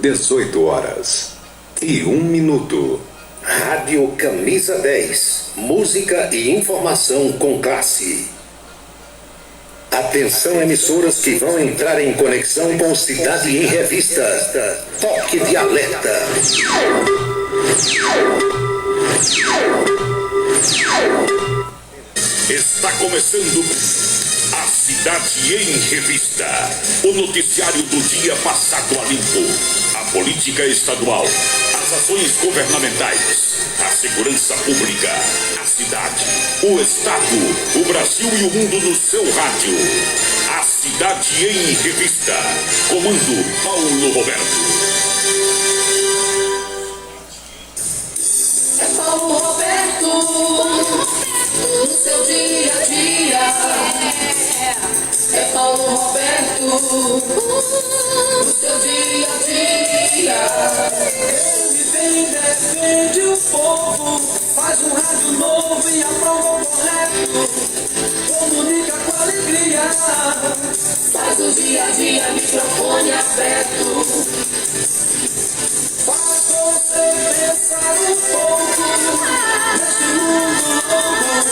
18h01. Rádio Camisa 10. Música e informação com classe. Atenção, emissoras que vão entrar em conexão com Cidade em Revista. Toque de alerta. Está começando a Cidade em Revista, o noticiário do dia passado a limpo. A política estadual, as ações governamentais, a segurança pública, a cidade, o estado, o Brasil e o mundo no seu rádio. A Cidade em Revista. Comando Paulo Roberto. É Paulo Roberto, no seu dia a dia. É Paulo Roberto, no seu dia a dia. Ele vem, defende o povo, faz um rádio novo e aprova o correto. Comunica com alegria, faz o dia a dia, microfone aberto. Faz você pensar um pouco nesse mundo novo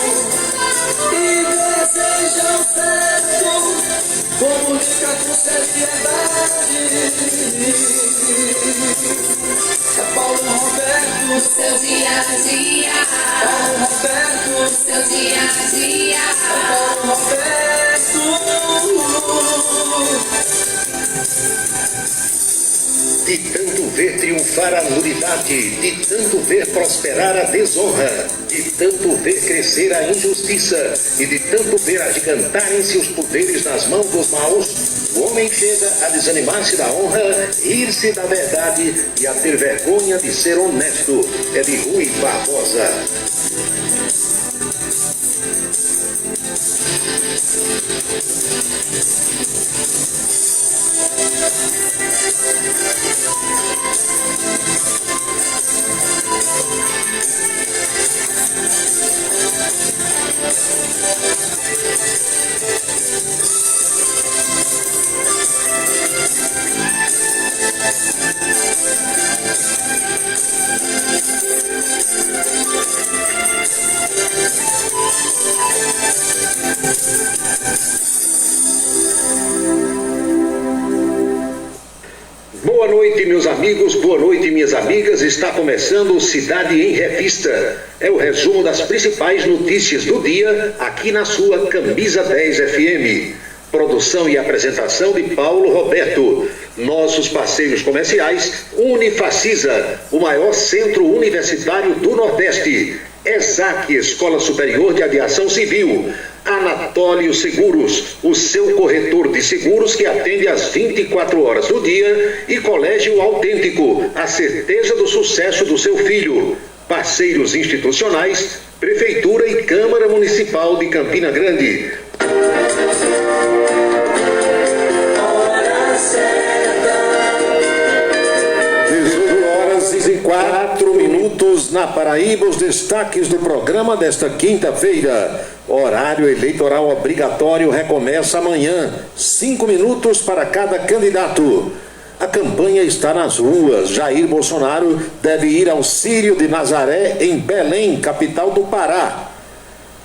e deseja o certo, comunica com seriedade. É Paulo Roberto, no seu dia a dia. Paulo Roberto, no seu dia a dia. É Paulo Roberto. De tanto ver triunfar a nulidade, de tanto ver prosperar a desonra, de tanto ver crescer a injustiça e de tanto ver agigantarem-se os poderes nas mãos dos maus, o homem chega a desanimar-se da honra, rir-se da verdade e a ter vergonha de ser honesto. É de Rui Barbosa. Boa noite, meus amigos, boa noite, minhas amigas. Está começando o Cidade em Revista. É o resumo das principais notícias do dia aqui na sua Camisa 10 FM. Produção e apresentação de Paulo Roberto. Nossos parceiros comerciais: Unifacisa, o maior centro universitário do Nordeste. ESAC, Escola Superior de Aviação Civil. Anatólio Seguros, o seu corretor de seguros que atende às 24 horas do dia. E Colégio Autêntico, a certeza do sucesso do seu filho. Parceiros institucionais: Prefeitura e Câmara Municipal de Campina Grande. E 4 minutos na Paraíba, os destaques do programa desta quinta-feira. Horário eleitoral obrigatório recomeça amanhã, 5 minutos para cada candidato. A campanha está nas ruas. Jair Bolsonaro deve ir ao Círio de Nazaré, em Belém, capital do Pará.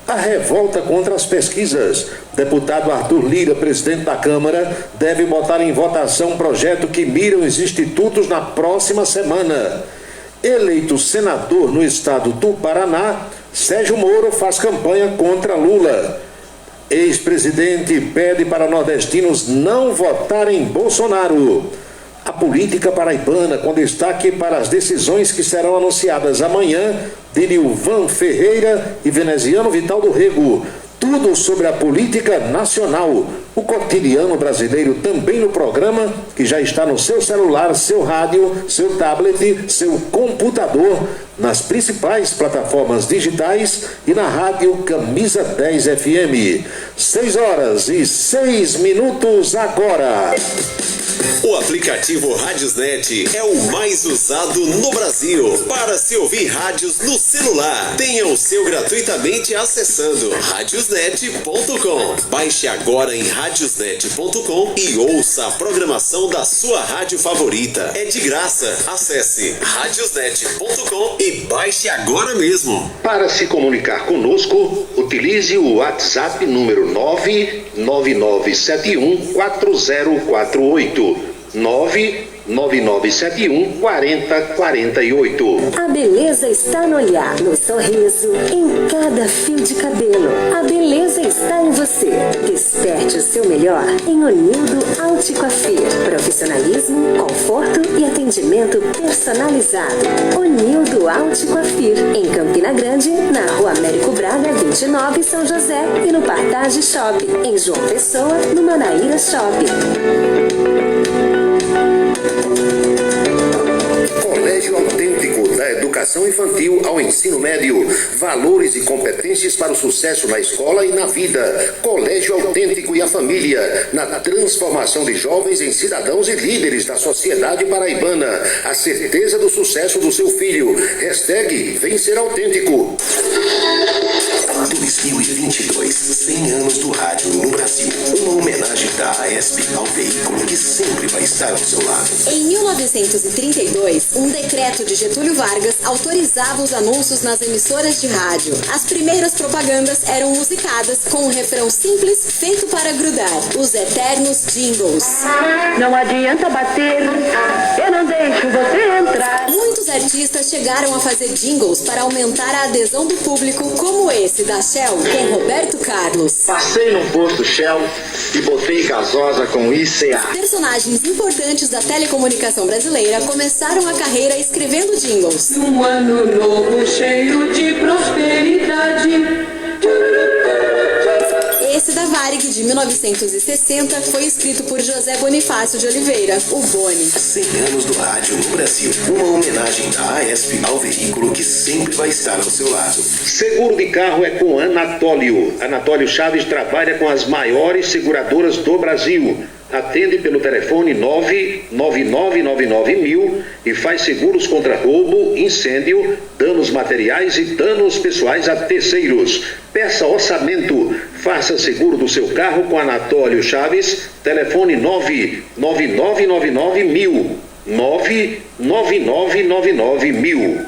A revolta contra as pesquisas. Deputado Arthur Lira, presidente da Câmara, deve botar em votação um projeto que mira os institutos na próxima semana. Eleito senador no estado do Paraná, Sérgio Moro faz campanha contra Lula. Ex-presidente pede para nordestinos não votarem em Bolsonaro. A política paraibana, com destaque para as decisões que serão anunciadas amanhã de Nilvan Ferreira e Veneziano Vital do Rego. Tudo sobre a política nacional. O cotidiano brasileiro também no programa, que já está no seu celular, seu rádio, seu tablet, seu computador, nas principais plataformas digitais e na rádio Camisa 10 FM. 6h06 agora. O aplicativo Rádiosnet é o mais usado no Brasil para se ouvir rádios no celular. Tenha o seu gratuitamente acessando radiosnet.com. Baixe agora em radiosnet.com e ouça a programação da sua rádio favorita. É de graça. Acesse radiosnet.com e baixe agora mesmo. Para se comunicar conosco, utilize o WhatsApp número 999714048. 999714048. A beleza está no olhar, no sorriso, em cada fio de cabelo. A beleza está em você. Desperte o seu melhor em Onildo Alticoafir. Profissionalismo, conforto e atendimento personalizado. Onildo Alticoafir, em Campina Grande, na Rua Américo Braga, 29, São José, e no Partage Shopping, em João Pessoa, no Manaíra Shopping. Colégio Autêntico, da educação infantil ao ensino médio. Valores e competências para o sucesso na escola e na vida. Colégio Autêntico e a família, na transformação de jovens em cidadãos e líderes da sociedade paraibana. A certeza do sucesso do seu filho. Hashtag Vem Ser Autêntico. 2022, 100 anos do rádio no Brasil. Uma homenagem da AESP ao veículo que sempre vai estar ao seu lado. Em 1932, um decreto de Getúlio Vargas autorizava os anúncios nas emissoras de rádio. As primeiras propagandas eram musicadas com um refrão simples feito para grudar, os eternos jingles. Não adianta bater, eu não deixo você entrar. Muitos artistas chegaram a fazer jingles para aumentar a adesão do público, como esse da Shell com Roberto Carlos. Passei num posto Shell e botei gasosa com ICA. Personagens importantes da telecomunicação brasileira começaram a carreira escrevendo jingles. Um ano novo cheio de prosperidade. Esse da Varig, de 1960, foi escrito por José Bonifácio de Oliveira, o Boni. 100 anos do rádio no Brasil. Uma homenagem da AESP ao veículo que sempre vai estar ao seu lado. Seguro de carro é com Anatólio. Anatólio Chaves trabalha com as maiores seguradoras do Brasil. Atende pelo telefone 99999.000 e faz seguros contra roubo, incêndio, danos materiais e danos pessoais a terceiros. Peça orçamento. Faça seguro do seu carro com Anatólio Chaves. Telefone 99999.000. 99999.000.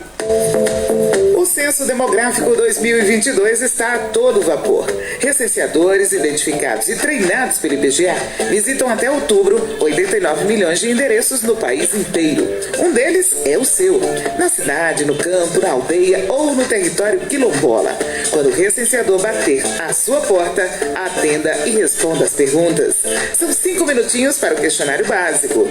O Censo Demográfico 2022 está a todo vapor. Recenseadores identificados e treinados pelo IBGE visitam até outubro 89 milhões de endereços no país inteiro. Um deles é o seu, na cidade, no campo, na aldeia ou no território quilombola. Quando o recenseador bater à sua porta, atenda e responda as perguntas. São 5 minutinhos para o questionário básico.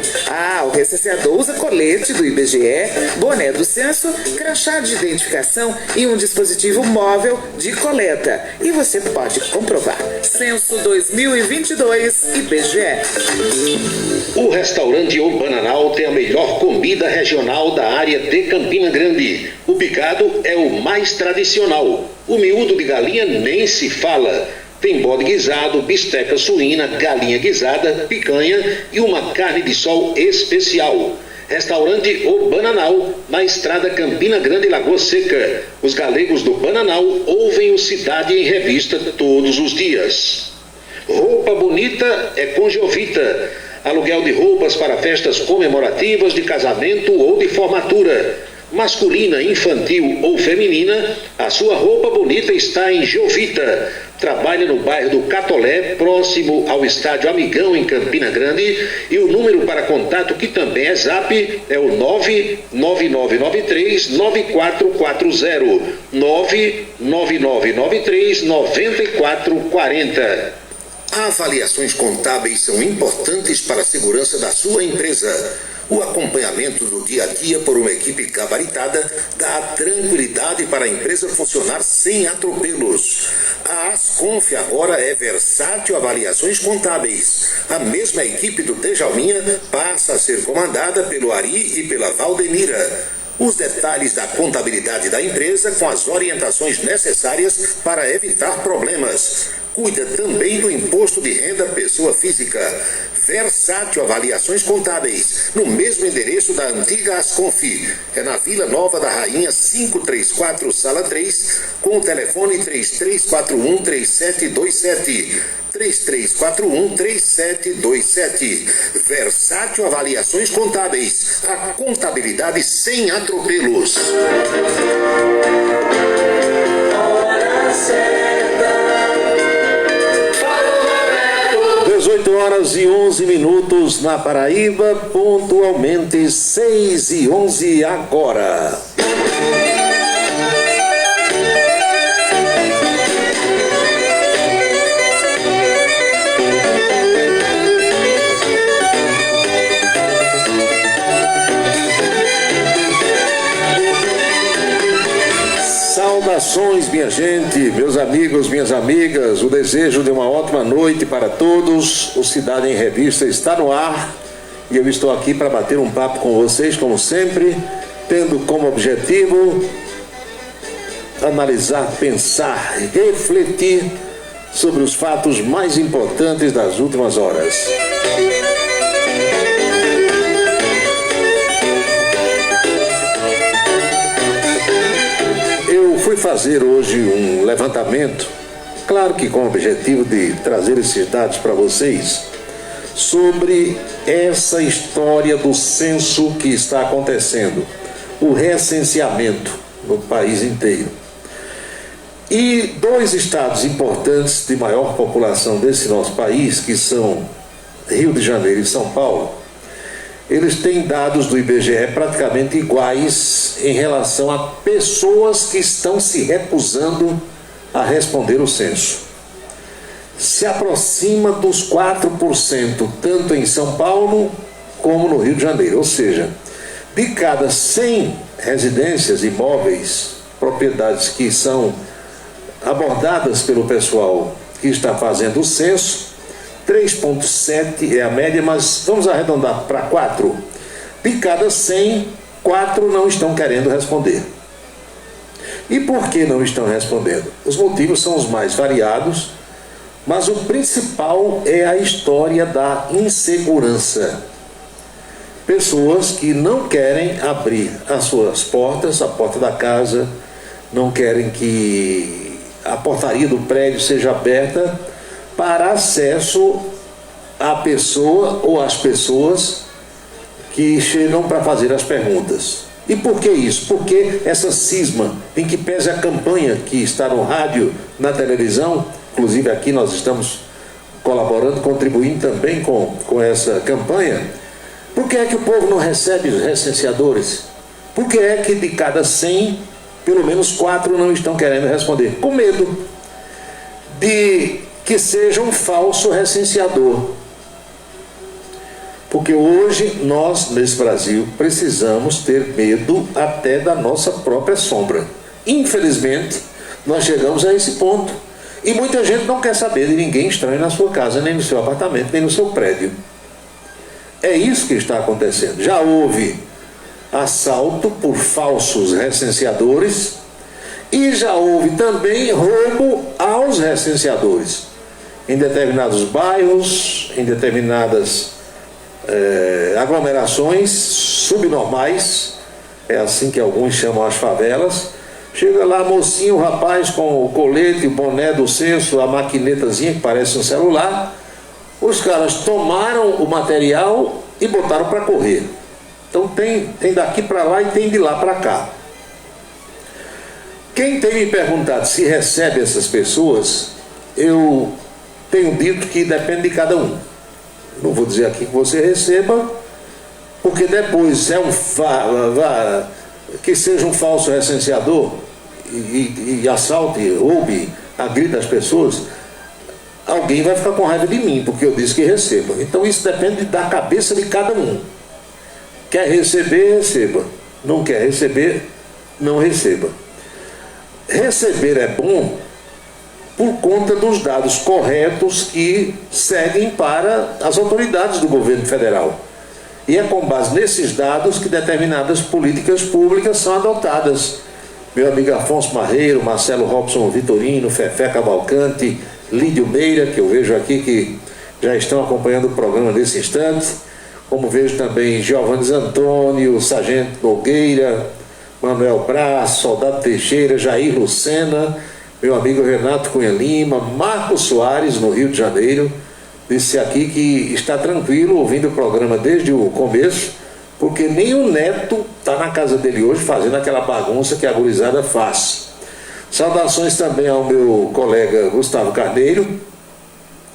O recenseador usa colete do IBGE, boné do censo, crachá de identificação e um dispositivo móvel de coleta. E você pode comprovar. Censo 2022 IBGE. O restaurante O Bananal tem a melhor comida regional da área de Campina Grande. O picado é o mais tradicional. O miúdo de galinha nem se fala. Tem bode guisado, bisteca suína, galinha guisada, picanha e uma carne de sol especial. Restaurante O Bananal, na estrada Campina Grande, Lagoa Seca. Os galegos do Bananal ouvem o Cidade em Revista todos os dias. Roupa bonita é com Jovita. Aluguel de roupas para festas comemorativas de casamento ou de formatura. Masculina, infantil ou feminina, a sua roupa bonita está em Jovita. Trabalha no bairro do Catolé, próximo ao estádio Amigão, em Campina Grande. E o número para contato, que também é Zap, é o 99993-9440. 99993-9440. Avaliações contábeis são importantes para a segurança da sua empresa. O acompanhamento do dia a dia por uma equipe gabaritada dá tranquilidade para a empresa funcionar sem atropelos. A Asconf agora é Versátil Avaliações Contábeis. A mesma equipe do Djalminha passa a ser comandada pelo Ari e pela Valdemira. Os detalhes da contabilidade da empresa com as orientações necessárias para evitar problemas. Cuida também do imposto de renda pessoa física. Versátil Avaliações Contábeis, no mesmo endereço da antiga Asconf. É na Vila Nova da Rainha 534, Sala 3, com o telefone 3341-3727. 3341-3727. Versátil Avaliações Contábeis. A contabilidade sem atropelos. 18h11 na Paraíba, pontualmente 6h11 agora. Saudações, minha gente, meus amigos, minhas amigas, o desejo de uma ótima noite para todos. O Cidade em Revista está no ar e eu estou aqui para bater um papo com vocês, como sempre, tendo como objetivo analisar, pensar, refletir sobre os fatos mais importantes das últimas horas. Eu fui fazer hoje um levantamento, claro que com o objetivo de trazer esses dados para vocês, sobre essa história do censo que está acontecendo, o recenseamento no país inteiro. E dois estados importantes de maior população desse nosso país, que são Rio de Janeiro e São Paulo, eles têm dados do IBGE praticamente iguais em relação a pessoas que estão se recusando a responder o censo. Se aproxima dos 4%, tanto em São Paulo como no Rio de Janeiro. Ou seja, de cada 100 residências, imóveis, propriedades que são abordadas pelo pessoal que está fazendo o censo, 3,7 é a média, mas vamos arredondar para 4. De cada 100, 4 não estão querendo responder. E por que não estão respondendo? Os motivos são os mais variados, mas o principal é a história da insegurança. Pessoas que não querem abrir as suas portas, a porta da casa, não querem que a portaria do prédio seja aberta para acesso à pessoa ou às pessoas que chegam para fazer as perguntas. E por que isso? Porque essa cisma, em que pese a campanha que está no rádio, na televisão, inclusive aqui nós estamos colaborando, contribuindo também com essa campanha, por que é que o povo não recebe os recenseadores? Por que é que de cada 100, pelo menos 4 não estão querendo responder? Com medo de que seja um falso recenseador. Porque hoje nós, nesse Brasil, precisamos ter medo até da nossa própria sombra. Infelizmente, nós chegamos a esse ponto. E muita gente não quer saber de ninguém estranho na sua casa, nem no seu apartamento, nem no seu prédio. É isso que está acontecendo. Já houve assalto por falsos recenseadores e já houve também roubo aos recenseadores. Em determinados bairros, em determinadas aglomerações subnormais, é assim que alguns chamam as favelas. Chega lá a mocinha, o rapaz com o colete, o boné do censo, a maquinetazinha que parece um celular. Os caras tomaram o material e botaram para correr. Então tem daqui para lá e tem de lá para cá. Quem tem me perguntado se recebe essas pessoas, eu tenho dito que depende de cada um. Não vou dizer aqui que você receba, porque depois que seja um falso recenseador e assalte, roube, agrida as pessoas, alguém vai ficar com raiva de mim, porque eu disse que receba. Então isso depende da cabeça de cada um. Quer receber, receba. Não quer receber, não receba. Receber é bom por conta dos dados corretos que seguem para as autoridades do governo federal. E é com base nesses dados que determinadas políticas públicas são adotadas. Meu amigo Afonso Marreiro, Marcelo Robson Vitorino, Fefé Cavalcante, Lídio Meira, que eu vejo aqui que já estão acompanhando o programa nesse instante, como vejo também Giovanni Antônio, Sargento Nogueira, Manuel Braz, Soldado Teixeira, Jair Lucena, meu amigo Renato Cunha Lima, Marcos Soares, no Rio de Janeiro, disse aqui que está tranquilo ouvindo o programa desde o começo, porque nem o neto está na casa dele hoje fazendo aquela bagunça que a gurizada faz. Saudações também ao meu colega Gustavo Carneiro,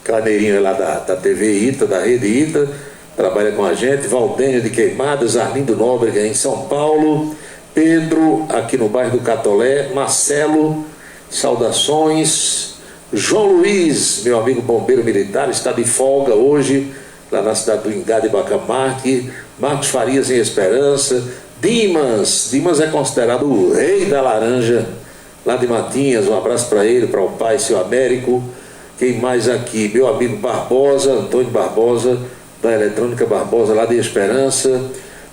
Carneirinho é lá da TV ITA, da Rede ITA, trabalha com a gente, Valdênio de Queimadas, Arlindo Nóbrega em São Paulo, Pedro aqui no bairro do Catolé, Marcelo, saudações, João Luiz, meu amigo bombeiro militar, está de folga hoje, lá na cidade do Ingá de Bacamarte, Marcos Farias em Esperança, Dimas é considerado o rei da laranja, lá de Matinhas, um abraço para ele, para o pai, seu Américo. Quem mais aqui? Meu amigo Barbosa, Antônio Barbosa, da Eletrônica Barbosa, lá de Esperança,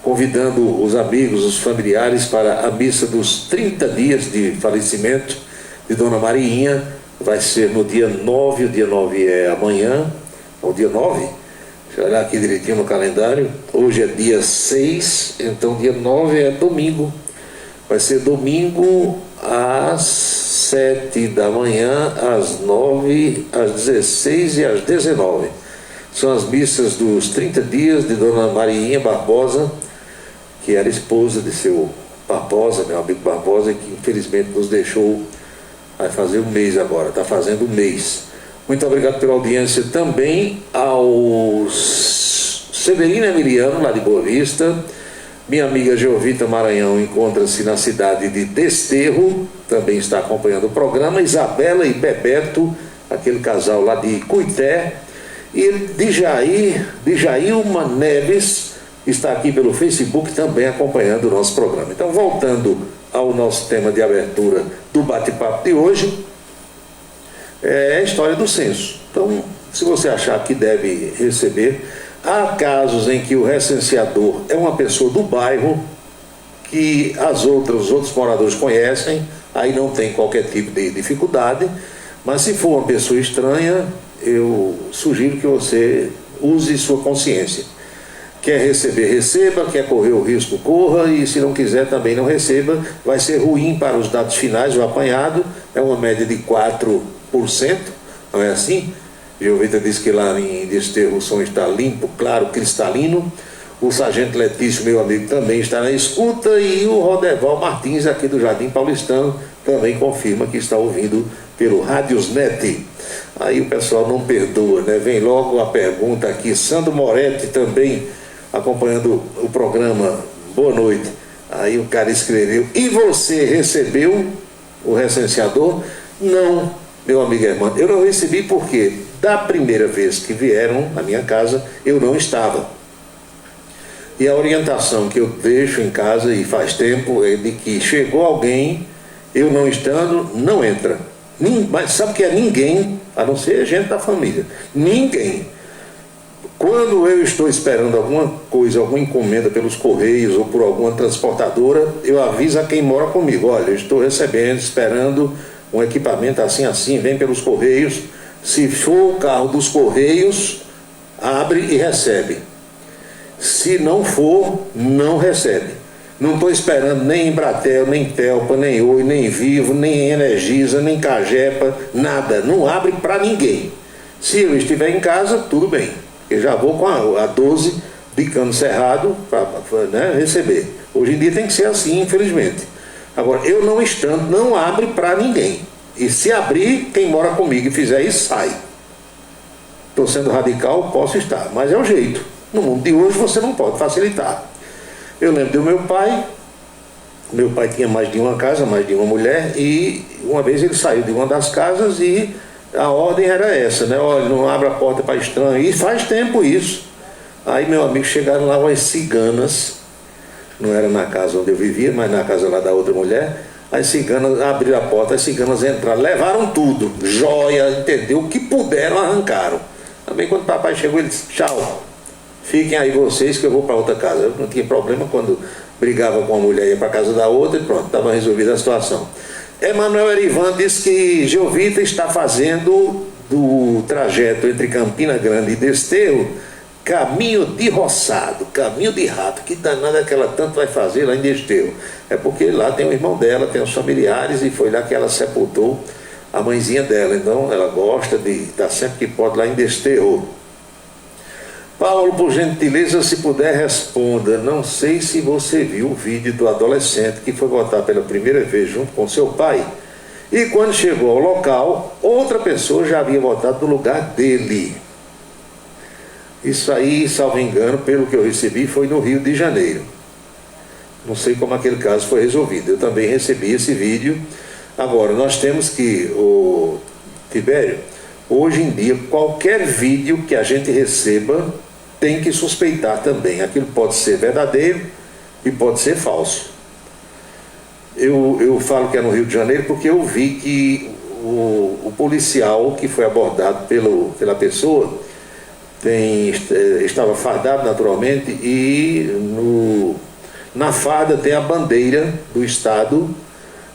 convidando os amigos, os familiares para a missa dos 30 dias de falecimento de Dona Mariinha. Vai ser no dia 9, o dia 9 é amanhã, é o dia 9, deixa eu olhar aqui direitinho no calendário, hoje é dia 6, então dia 9 é domingo, vai ser domingo às 7 da manhã, às 9, às 16 e às 19. São as missas dos 30 dias de Dona Mariinha Barbosa, que era esposa de seu Barbosa, meu amigo Barbosa, que infelizmente nos deixou, vai fazer um mês agora, está fazendo um mês. Muito obrigado pela audiência também ao Severino Emiliano, lá de Boa Vista. Minha amiga Geovita Maranhão encontra-se na cidade de Desterro, também está acompanhando o programa. Isabela e Bebeto, aquele casal lá de Cuité. E Djailma Neves está aqui pelo Facebook também acompanhando o nosso programa. Então, voltando ao nosso tema de abertura do bate-papo de hoje, é a história do censo. Então, se você achar que deve receber, há casos em que o recenseador é uma pessoa do bairro que os outros moradores conhecem, aí não tem qualquer tipo de dificuldade, mas se for uma pessoa estranha, eu sugiro que você use sua consciência. Quer receber, receba, quer correr o risco, corra, e se não quiser também não receba. Vai ser ruim para os dados finais, o apanhado é uma média de 4%, não é assim? Geovita disse que lá em Desterro o som está limpo, claro, cristalino. O Sargento Letício, meu amigo, também está na escuta, e o Rodeval Martins, aqui do Jardim Paulistano, também confirma que está ouvindo pelo Radiosnet. Aí o pessoal não perdoa, né? Vem logo a pergunta aqui, Sandro Moretti também acompanhando o programa, boa noite. Aí o cara escreveu, e você recebeu o recenseador? Não, meu amigo Hermano, eu não recebi porque da primeira vez que vieram na minha casa, eu não estava. E a orientação que eu deixo em casa, e faz tempo, é de que chegou alguém, eu não estando, não entra. Mas sabe que é ninguém, a não ser gente da família. Ninguém. Quando eu estou esperando alguma coisa, alguma encomenda pelos Correios ou por alguma transportadora, eu aviso a quem mora comigo, olha, eu estou recebendo, esperando um equipamento assim, vem pelos Correios. Se for o carro dos Correios, abre e recebe. Se não for, não recebe. Não estou esperando nem Embratel, nem Telpa, nem Oi, nem Vivo, nem Energisa, nem Cagepa, nada. Não abre para ninguém. Se eu estiver em casa, tudo bem. Eu já vou com a 12 de Cano Cerrado para receber. Hoje em dia tem que ser assim, infelizmente. Agora, eu não estando, não abre para ninguém. E se abrir, quem mora comigo e fizer isso, sai. Estou sendo radical, posso estar, mas é o jeito. No mundo de hoje você não pode facilitar. Eu lembro do meu pai tinha mais de uma casa, mais de uma mulher, e uma vez ele saiu de uma das casas e a ordem era essa, né? Olha, não abra a porta para estranho, e faz tempo isso. Aí meu amigo, chegaram lá umas ciganas, não era na casa onde eu vivia, mas na casa lá da outra mulher. As ciganas abriram a porta, as ciganas entraram, levaram tudo, joia, entendeu? O que puderam, arrancaram. Também quando o papai chegou, ele disse, tchau, fiquem aí vocês que eu vou para outra casa. Eu não tinha problema quando brigava com a mulher, ia para a casa da outra e pronto, estava resolvida a situação. Emanuel Erivan disse que Geovita está fazendo do trajeto entre Campina Grande e Desterro, caminho de roçado, caminho de rato. Que danada que ela tanto vai fazer lá em Desterro? É porque lá tem o irmão dela, tem os familiares, e foi lá que ela sepultou a mãezinha dela. Então ela gosta de estar sempre que pode lá em Desterro. Paulo, por gentileza, se puder, responda. Não sei se você viu o vídeo do adolescente que foi votar pela primeira vez junto com seu pai, e quando chegou ao local, outra pessoa já havia votado no lugar dele. Isso aí, salvo engano, pelo que eu recebi, foi no Rio de Janeiro. Não sei como aquele caso foi resolvido. Eu também recebi esse vídeo. Agora, nós temos que, Tibério, hoje em dia, qualquer vídeo que a gente receba tem que suspeitar também. Aquilo pode ser verdadeiro e pode ser falso. Eu falo que é no Rio de Janeiro porque eu vi que o policial que foi abordado pela pessoa estava fardado naturalmente, e na farda tem a bandeira do estado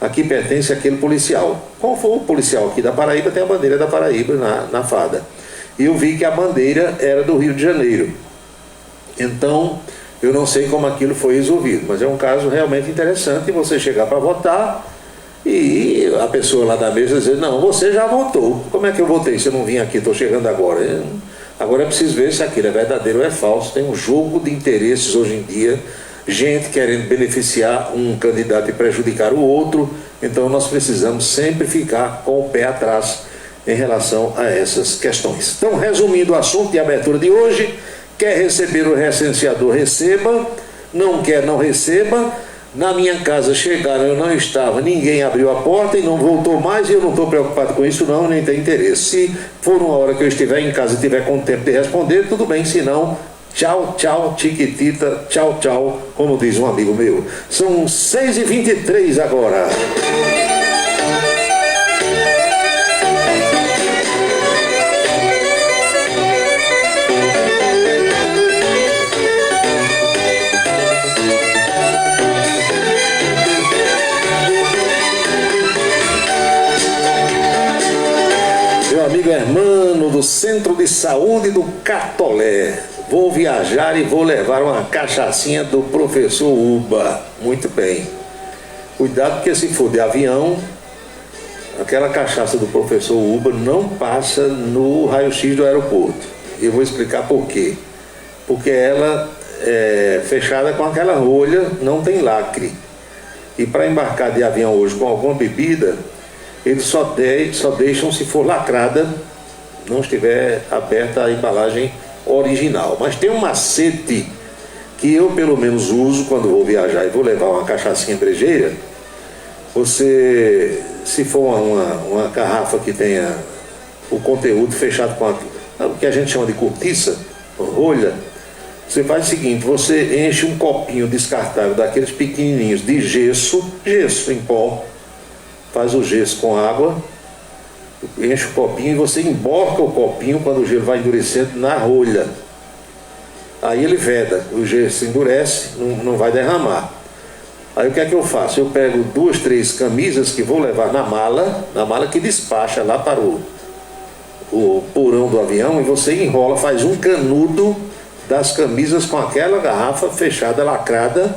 a que pertence aquele policial. Como for o policial aqui da Paraíba, tem a bandeira da Paraíba na farda. E eu vi que a bandeira era do Rio de Janeiro. Então, eu não sei como aquilo foi resolvido, mas é um caso realmente interessante você chegar para votar e a pessoa lá da mesa dizer: não, você já votou. Como é que eu votei se eu não vim aqui, estou chegando agora? Agora é preciso ver se aquilo é verdadeiro ou é falso. Tem um jogo de interesses hoje em dia, gente querendo beneficiar um candidato e prejudicar o outro. Então nós precisamos sempre ficar com o pé atrás em relação a essas questões. Então, resumindo o assunto de abertura de hoje: quer receber o recenseador, receba. Não quer, não receba. Na minha casa chegaram, eu não estava, ninguém abriu a porta e não voltou mais, e eu não estou preocupado com isso não, nem tenho interesse. Se for uma hora que eu estiver em casa e tiver com tempo de responder, tudo bem. Se não, tchau, tchau, tiquitita, tchau, tchau, como diz um amigo meu. São 6h23 agora. Meu amigo Hermano, do Centro de Saúde do Catolé: vou viajar e vou levar uma cachaçinha do professor Uba. Muito bem. Cuidado, porque se for de avião, aquela cachaça do professor Uba não passa no raio-x do aeroporto. E eu vou explicar por quê. Porque ela é fechada com aquela rolha, não tem lacre. E para embarcar de avião hoje com alguma bebida, eles só deixam se for lacrada, não estiver aberta a embalagem original. Mas tem um macete que eu pelo menos uso quando vou viajar e vou levar uma cachaçinha brejeira. Você, se for uma garrafa que tenha o conteúdo fechado com o que a gente chama de cortiça, rolha, você faz o seguinte: você enche um copinho descartável daqueles pequenininhos de gesso em pó, faz o gesso com água, enche o copinho e você emborca o copinho quando o gelo vai endurecendo na rolha. Aí ele veda, o gesso endurece, não vai derramar. Aí o que é que eu faço? Eu pego 2, 3 camisas que vou levar na mala que despacha lá para o porão do avião, e você enrola, faz um canudo das camisas com aquela garrafa fechada, lacrada.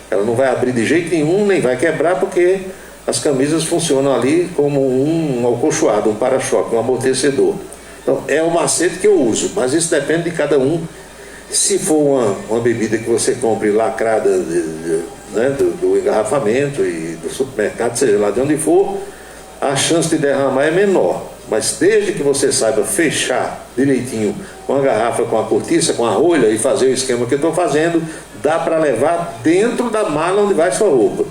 Ela não vai abrir de jeito nenhum, nem vai quebrar, porque as camisas funcionam ali como um alcochoado, um para-choque, um amortecedor. Então é o macete que eu uso, mas isso depende de cada um. Se for uma bebida que você compre lacrada, né, do engarrafamento e do supermercado, seja lá de onde for, a chance de derramar é menor. Mas desde que você saiba fechar direitinho com a garrafa, com a cortiça, com a rolha, e fazer o esquema que eu estou fazendo, dá para levar dentro da mala onde vai sua roupa.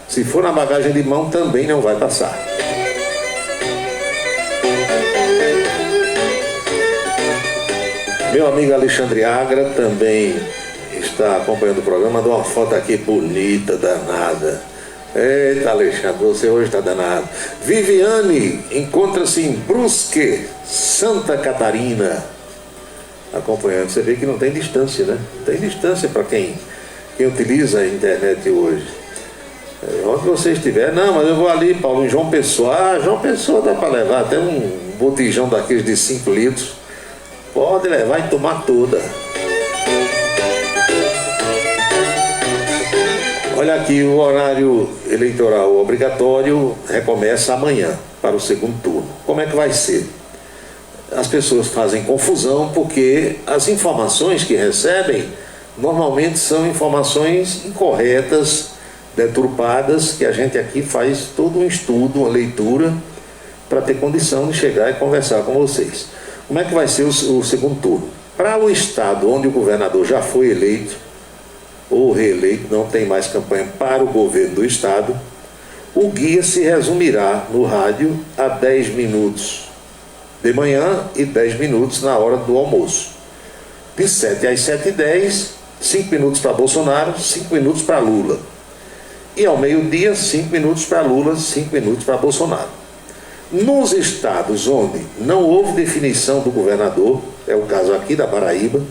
Se for na bagagem de mão, também não vai passar. Meu amigo Alexandre Agra também está acompanhando o programa. Mandou uma foto aqui bonita, danada. Eita, Alexandre, você hoje está danado. Viviane encontra-se em Brusque, Santa Catarina, acompanhando. Você vê que não tem distância, né? Não tem distância para quem utiliza a internet hoje. Onde você estiver: não, mas eu vou ali, Paulo, em João Pessoa. João Pessoa dá para levar até um botijão daqueles de 5 litros, pode levar e tomar toda. Olha aqui, o horário eleitoral obrigatório recomeça amanhã para o segundo turno. Como é que vai ser? As pessoas fazem confusão porque as informações que recebem normalmente são informações incorretas, deturpadas, que a gente aqui faz todo um estudo, uma leitura, para ter condição de chegar e conversar com vocês. Como é que vai ser o segundo turno? Para o estado onde o governador já foi eleito, ou reeleito, não tem mais campanha para o governo do estado, o guia se resumirá no rádio a 10 minutos de manhã e 10 minutos na hora do almoço. De 7 às 7h10, 5 minutos para Bolsonaro, 5 minutos para Lula. E ao meio-dia, 5 minutos para Lula, 5 minutos para Bolsonaro. Nos estados onde não houve definição do governador, é o caso aqui da Paraíba,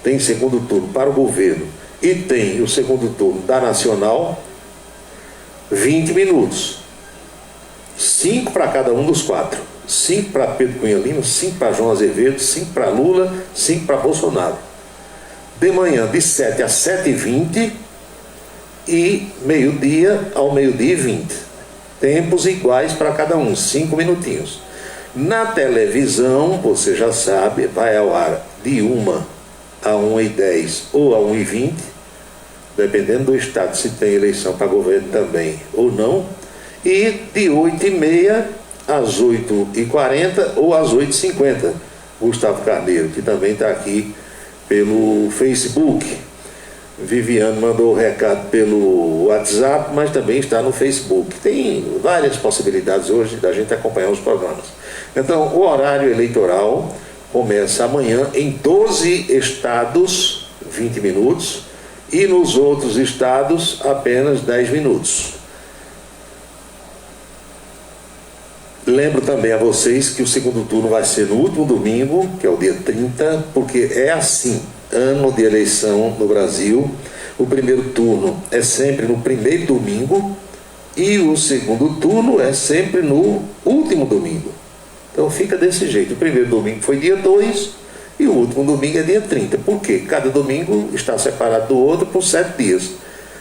tem segundo turno para o governo e tem o segundo turno da Nacional, 20 minutos. 5 para cada um dos 4. 5 para Pedro Cunha Lima, 5 para João Azevedo, 5 para Lula, 5 para Bolsonaro. De manhã, de 7 às 7h20 e meio-dia ao meio-dia e 20. Tempos iguais para cada um, 5 minutinhos. Na televisão, você já sabe, vai ao ar de 1 a 1h10 ou a 1h20, dependendo do estado, se tem eleição para governo também ou não, e de 8h30 às 8h40 ou às 8h50. Gustavo Carneiro, que também está aqui pelo Facebook. Viviane mandou o recado pelo WhatsApp, mas também está no Facebook. Tem várias possibilidades hoje da gente acompanhar os programas. Então, o horário eleitoral começa amanhã em 12 estados, 20 minutos, e nos outros estados, apenas 10 minutos. Lembro também a vocês que o segundo turno vai ser no último domingo, que é o dia 30, porque é assim, ano de eleição no Brasil. O primeiro turno é sempre no primeiro domingo e o segundo turno é sempre no último domingo. Então fica desse jeito. O primeiro domingo foi dia 2 e o último domingo é dia 30. Por quê? Cada domingo está separado do outro por 7 dias.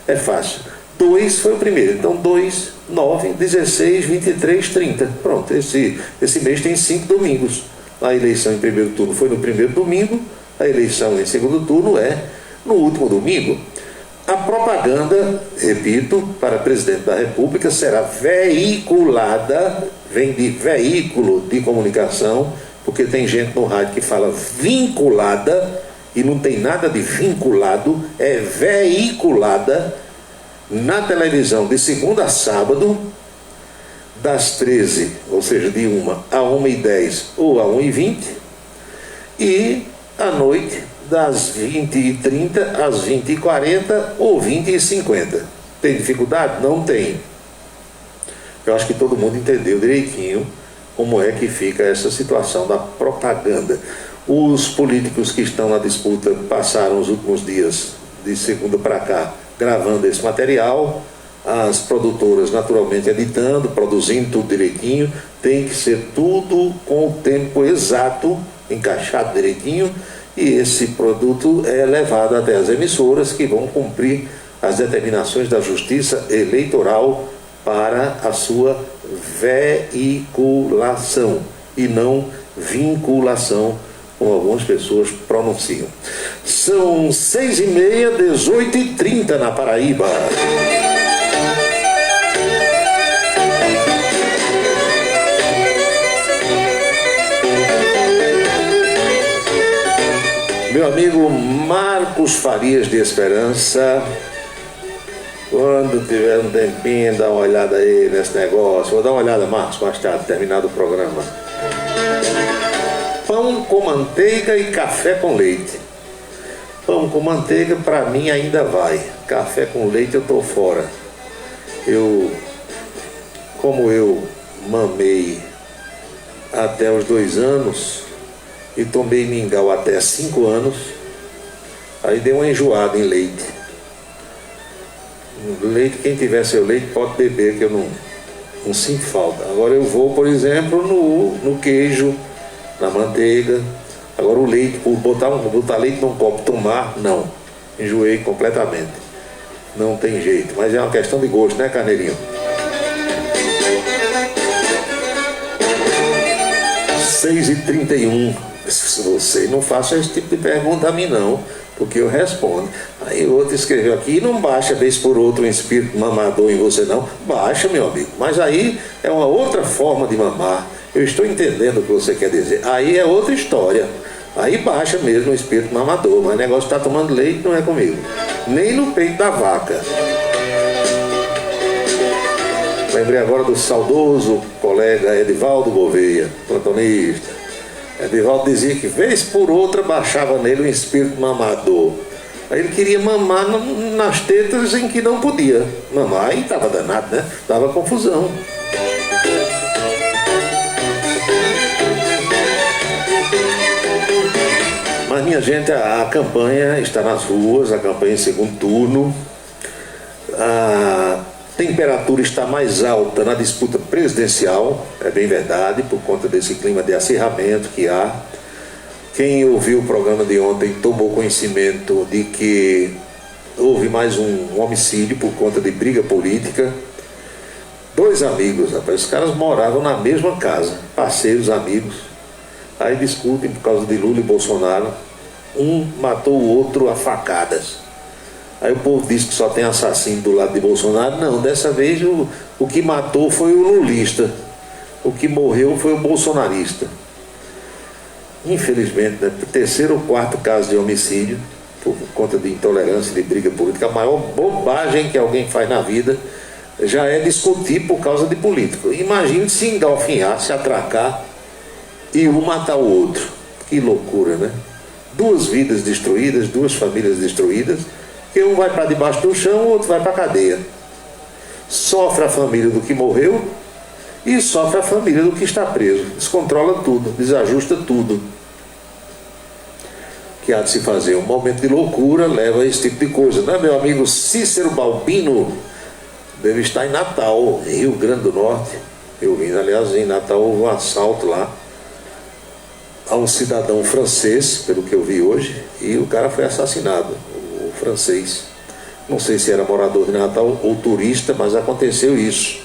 É fácil. 2 foi o primeiro, então 2, 9, 16, 23, 30. Pronto, esse mês tem 5 domingos. A eleição em primeiro turno foi no primeiro domingo, a eleição em segundo turno é no último domingo. A propaganda, repito, para presidente da República será veiculada, vem de veículo de comunicação, porque tem gente no rádio que fala vinculada, e não tem nada de vinculado, é veiculada na televisão de segunda a sábado, das 13, ou seja, de 1 a 1h10 ou a 1h20, e à noite, das 20h30 às 20h40 ou 20h50. Tem dificuldade? Não tem. Eu acho que todo mundo entendeu direitinho como é que fica essa situação da propaganda. Os políticos que estão na disputa passaram os últimos dias, de segunda para cá, gravando esse material, as produtoras naturalmente editando, produzindo tudo direitinho, tem que ser tudo com o tempo exato, encaixado direitinho, e esse produto é levado até as emissoras que vão cumprir as determinações da Justiça Eleitoral para a sua veiculação e não vinculação, como algumas pessoas pronunciam. São 6h30, 18h30 na Paraíba. Meu amigo Marcos Farias de Esperança, quando tiver um tempinho, dá uma olhada aí nesse negócio. Vou dar uma olhada, Marcos, mais tarde, terminado o programa. Pão com manteiga e café com leite. Pão com manteiga para mim ainda vai. Café com leite eu tô fora. Como eu mamei até os 2 anos e tomei mingau até 5 anos, aí deu uma enjoada em leite. Leite, quem tiver seu leite pode beber, que eu não sinto falta. Agora eu vou, por exemplo, no queijo, na manteiga. Agora o leite, por botar leite num copo, tomar, não. Enjoei completamente. Não tem jeito, mas é uma questão de gosto, né, Carneirinho? 6h31. Você não faça esse tipo de pergunta a mim, não, porque eu respondo. Aí o outro escreveu aqui, não baixa vez por outro um espírito mamador em você, não. Baixa, meu amigo, mas aí é uma outra forma de mamar. Eu estou entendendo o que você quer dizer. Aí é outra história. Aí baixa mesmo o espírito mamador, mas o negócio de estar tomando leite não é comigo. Nem no peito da vaca. Lembrei agora do saudoso colega Edivaldo Gouveia, plantonista. Edivaldo dizia que vez por outra baixava nele um espírito mamador. Aí ele queria mamar nas tetas em que não podia mamar. Aí estava danado, né? Dava confusão. Mas, minha gente, a campanha está nas ruas, a campanha em segundo turno. A temperatura está mais alta na disputa presidencial, é bem verdade, por conta desse clima de acirramento que há. Quem ouviu o programa de ontem tomou conhecimento de que houve mais um homicídio por conta de briga política. 2 amigos, rapaz, os caras moravam na mesma casa, parceiros, amigos. Aí discutem por causa de Lula e Bolsonaro. Um matou o outro a facadas. Aí o povo diz que só tem assassino do lado de Bolsonaro. Não, dessa vez o que matou foi o lulista. O que morreu foi o bolsonarista. Infelizmente, né, 3º ou 4º caso de homicídio por conta de intolerância, de briga política. A maior bobagem que alguém faz na vida já é discutir por causa de político. Imagine se engalfinhar, se atracar e um matar o outro. Que loucura, né? 2 vidas destruídas, 2 famílias destruídas, que um vai para debaixo do chão, o outro vai para a cadeia. Sofre a família do que morreu e sofre a família do que está preso. Descontrola tudo, desajusta tudo. Que há de se fazer. Um momento de loucura leva a esse tipo de coisa, não é, meu amigo Cícero Balbino? Deve estar em Natal, Rio Grande do Norte. Eu vi, aliás, em Natal houve um assalto lá a um cidadão francês, pelo que eu vi hoje, e o cara foi assassinado, o francês. Não sei se era morador de Natal ou turista, mas aconteceu isso.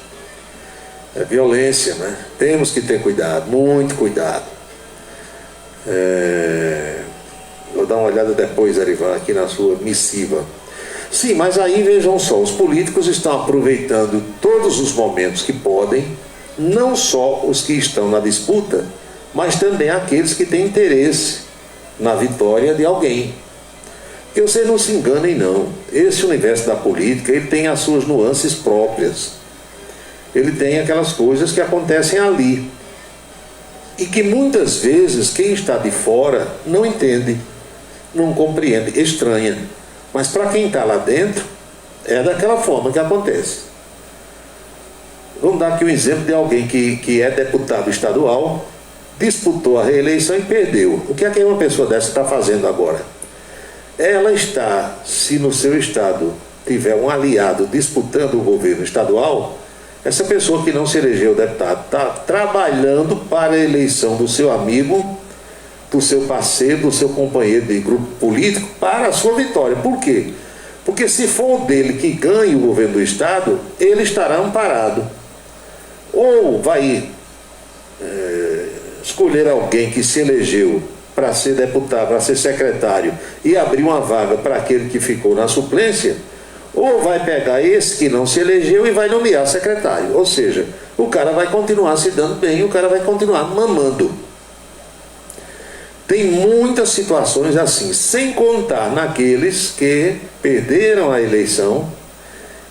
É violência, né? Temos que ter cuidado, muito cuidado. Vou dar uma olhada depois, Arivan, aqui na sua missiva. Sim, mas aí vejam só, os políticos estão aproveitando todos os momentos que podem, não só os que estão na disputa, mas também aqueles que têm interesse na vitória de alguém. Que vocês não se enganem, não. Esse universo da política, ele tem as suas nuances próprias. Ele tem aquelas coisas que acontecem ali. E que muitas vezes quem está de fora não entende, não compreende, estranha. Mas para quem está lá dentro, é daquela forma que acontece. Vamos dar aqui um exemplo de alguém que é deputado estadual, disputou a reeleição e perdeu. O que é que uma pessoa dessa está fazendo agora? Ela está, se no seu estado tiver um aliado disputando o governo estadual, essa pessoa que não se elegeu deputado está trabalhando para a eleição do seu amigo, do seu parceiro, do seu companheiro de grupo político, para a sua vitória. Por quê? Porque se for o dele que ganhe o governo do estado, ele estará amparado. Ou vai escolher alguém que se elegeu para ser deputado, para ser secretário e abrir uma vaga para aquele que ficou na suplência, ou vai pegar esse que não se elegeu e vai nomear secretário. Ou seja, o cara vai continuar se dando bem, o cara vai continuar mamando. Tem muitas situações assim, sem contar naqueles que perderam a eleição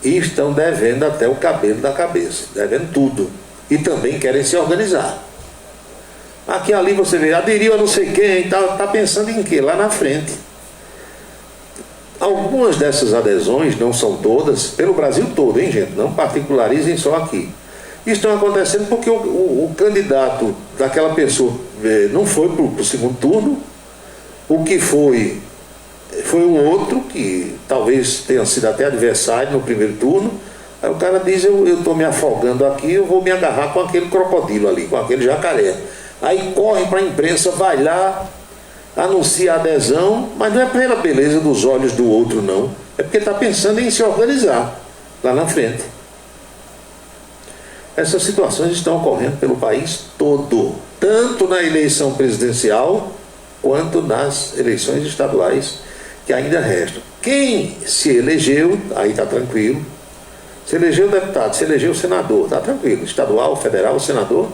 e estão devendo até o cabelo da cabeça, devendo tudo, e também querem se organizar. Aqui e ali você vê, aderiu a não sei quem, está pensando em quê? Lá na frente. Algumas dessas adesões, não são todas, pelo Brasil todo, hein, gente? Não particularizem só aqui. Estão acontecendo porque o candidato daquela pessoa não foi para o segundo turno, o que foi um outro, que talvez tenha sido até adversário no primeiro turno, Aí o cara diz, eu estou me afogando aqui, eu vou me agarrar com aquele crocodilo ali, com aquele jacaré. Aí corre para a imprensa, vai lá, anuncia a adesão, mas não é pela beleza dos olhos do outro, não. É porque está pensando em se organizar lá na frente. Essas situações estão ocorrendo pelo país todo, tanto na eleição presidencial, quanto nas eleições estaduais, que ainda restam. Quem se elegeu, aí está tranquilo. Se elegeu deputado, se elegeu senador, está tranquilo. Estadual, federal, senador,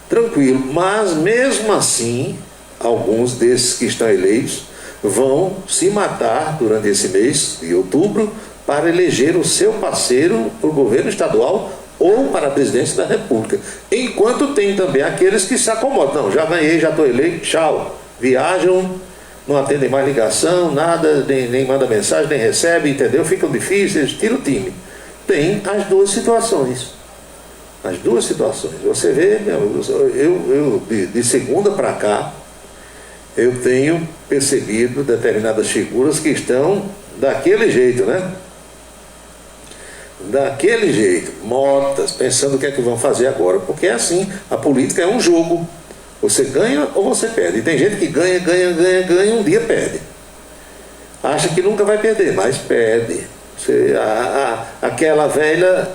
tranquilo. Mas mesmo assim, alguns desses que estão eleitos vão se matar durante esse mês de outubro para eleger o seu parceiro para o governo estadual ou para a presidência da República. Enquanto tem também aqueles que se acomodam. Não, já ganhei, já estou eleito, tchau. Viajam, não atendem mais ligação, nada, nem manda mensagem, nem recebe, entendeu? Ficam difíceis, tira o time. Tem as duas situações. As duas situações. Você vê, eu de segunda para cá, eu tenho percebido determinadas figuras que estão daquele jeito, né? Daquele jeito, mortas, pensando o que é que vão fazer agora. Porque é assim, a política é um jogo. Você ganha ou você perde. E tem gente que ganha, um dia perde. Acha que nunca vai perder, mas perde. Aquela velha,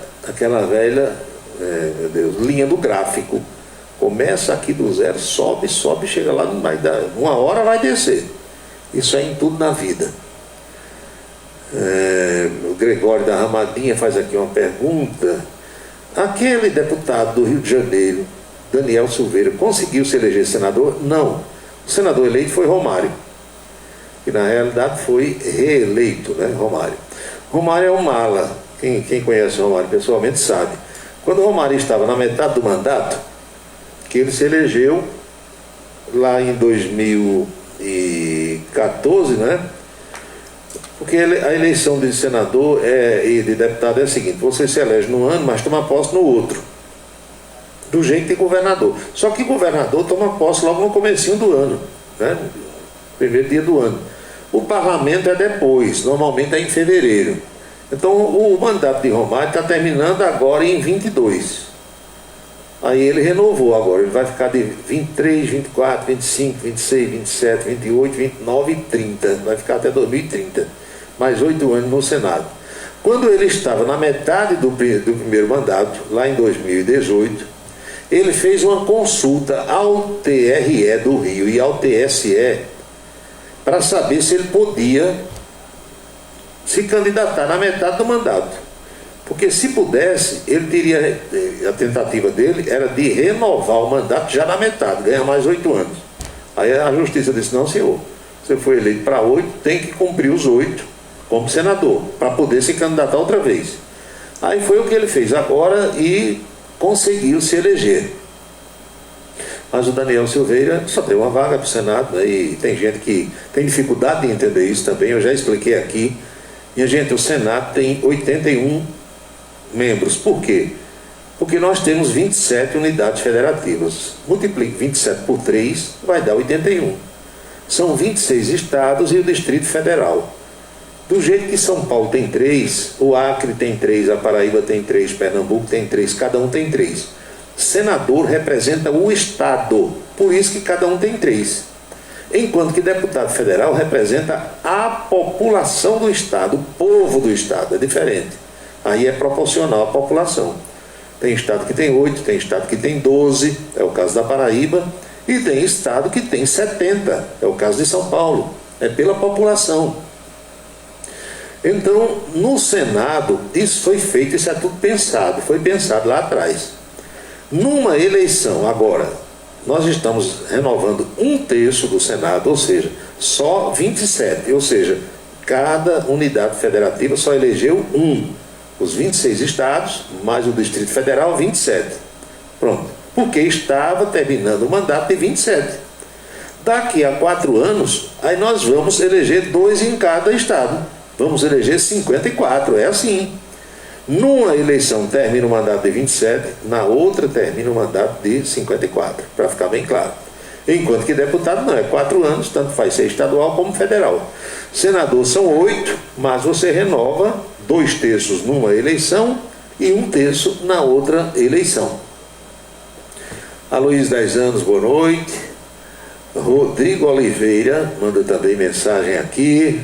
meu Deus, linha do gráfico. Começa aqui do zero, sobe, chega lá, uma hora vai descer. Isso é em tudo na vida. O Gregório da Ramadinha faz aqui uma pergunta. Aquele deputado do Rio de Janeiro, Daniel Silveira, conseguiu se eleger senador? Não. O senador eleito foi Romário, que na realidade foi reeleito, né, Romário. Romário é um mala. Quem conhece o Romário pessoalmente sabe. Quando o Romário estava na metade do mandato, que ele se elegeu lá em 2014, né? Porque a eleição de senador e de deputado é a seguinte: você se elege num ano, mas toma posse no outro. Do jeito de governador. Só que governador toma posse logo no comecinho do ano, né? Primeiro dia do ano. O parlamento é depois, normalmente é em fevereiro. Então o mandato de Romário está terminando agora em 22. Aí ele renovou agora, ele vai ficar de 23, 24, 25, 26, 27, 28, 29 e 30. Vai ficar até 2030. Mais 8 anos no Senado. Quando ele estava na metade do primeiro mandato, lá em 2018, ele fez uma consulta ao TRE do Rio e ao TSE para saber se ele podia se candidatar na metade do mandato. Porque se pudesse, ele teria, a tentativa dele era de renovar o mandato já na metade, ganhar mais 8 anos. Aí a justiça disse: não, senhor, você foi eleito para 8, tem que cumprir os 8 como senador, para poder se candidatar outra vez. Aí foi o que ele fez agora e conseguiu se eleger. Mas o Daniel Silveira só deu uma vaga para o Senado, né? E tem gente que tem dificuldade de entender isso também, eu já expliquei aqui. Minha gente, o Senado tem 81 membros. Por quê? Porque nós temos 27 unidades federativas. Multiplique 27 por 3, vai dar 81. São 26 estados e o Distrito Federal. Do jeito que São Paulo tem 3, o Acre tem 3, a Paraíba tem 3, Pernambuco tem 3, cada um tem 3. Senador representa o estado, por isso que cada um tem 3. Enquanto que deputado federal representa a população do estado, o povo do estado, é diferente. Aí é proporcional à população. Tem estado que tem 8, tem estado que tem 12, é o caso da Paraíba, e tem estado que tem 70, é o caso de São Paulo, é pela população. Então, no Senado, isso foi feito, isso é tudo pensado, foi pensado lá atrás. Numa eleição agora, nós estamos renovando 1/3 do Senado, ou seja, só 27, ou seja, cada unidade federativa só elegeu 1. Os 26 estados, mais o Distrito Federal, 27. Pronto. Porque estava terminando o mandato de 27. Daqui a 4 anos, aí nós vamos eleger 2 em cada estado. Vamos eleger 54, é assim. Numa eleição termina o mandato de 27, na outra termina o mandato de 54, para ficar bem claro. Enquanto que deputado não, é 4 anos, tanto faz ser estadual como federal. Senador são 8, mas você renova 2/3 numa eleição e 1/3 na outra eleição. Aloysio 10 anos, boa noite. Rodrigo Oliveira manda também mensagem aqui.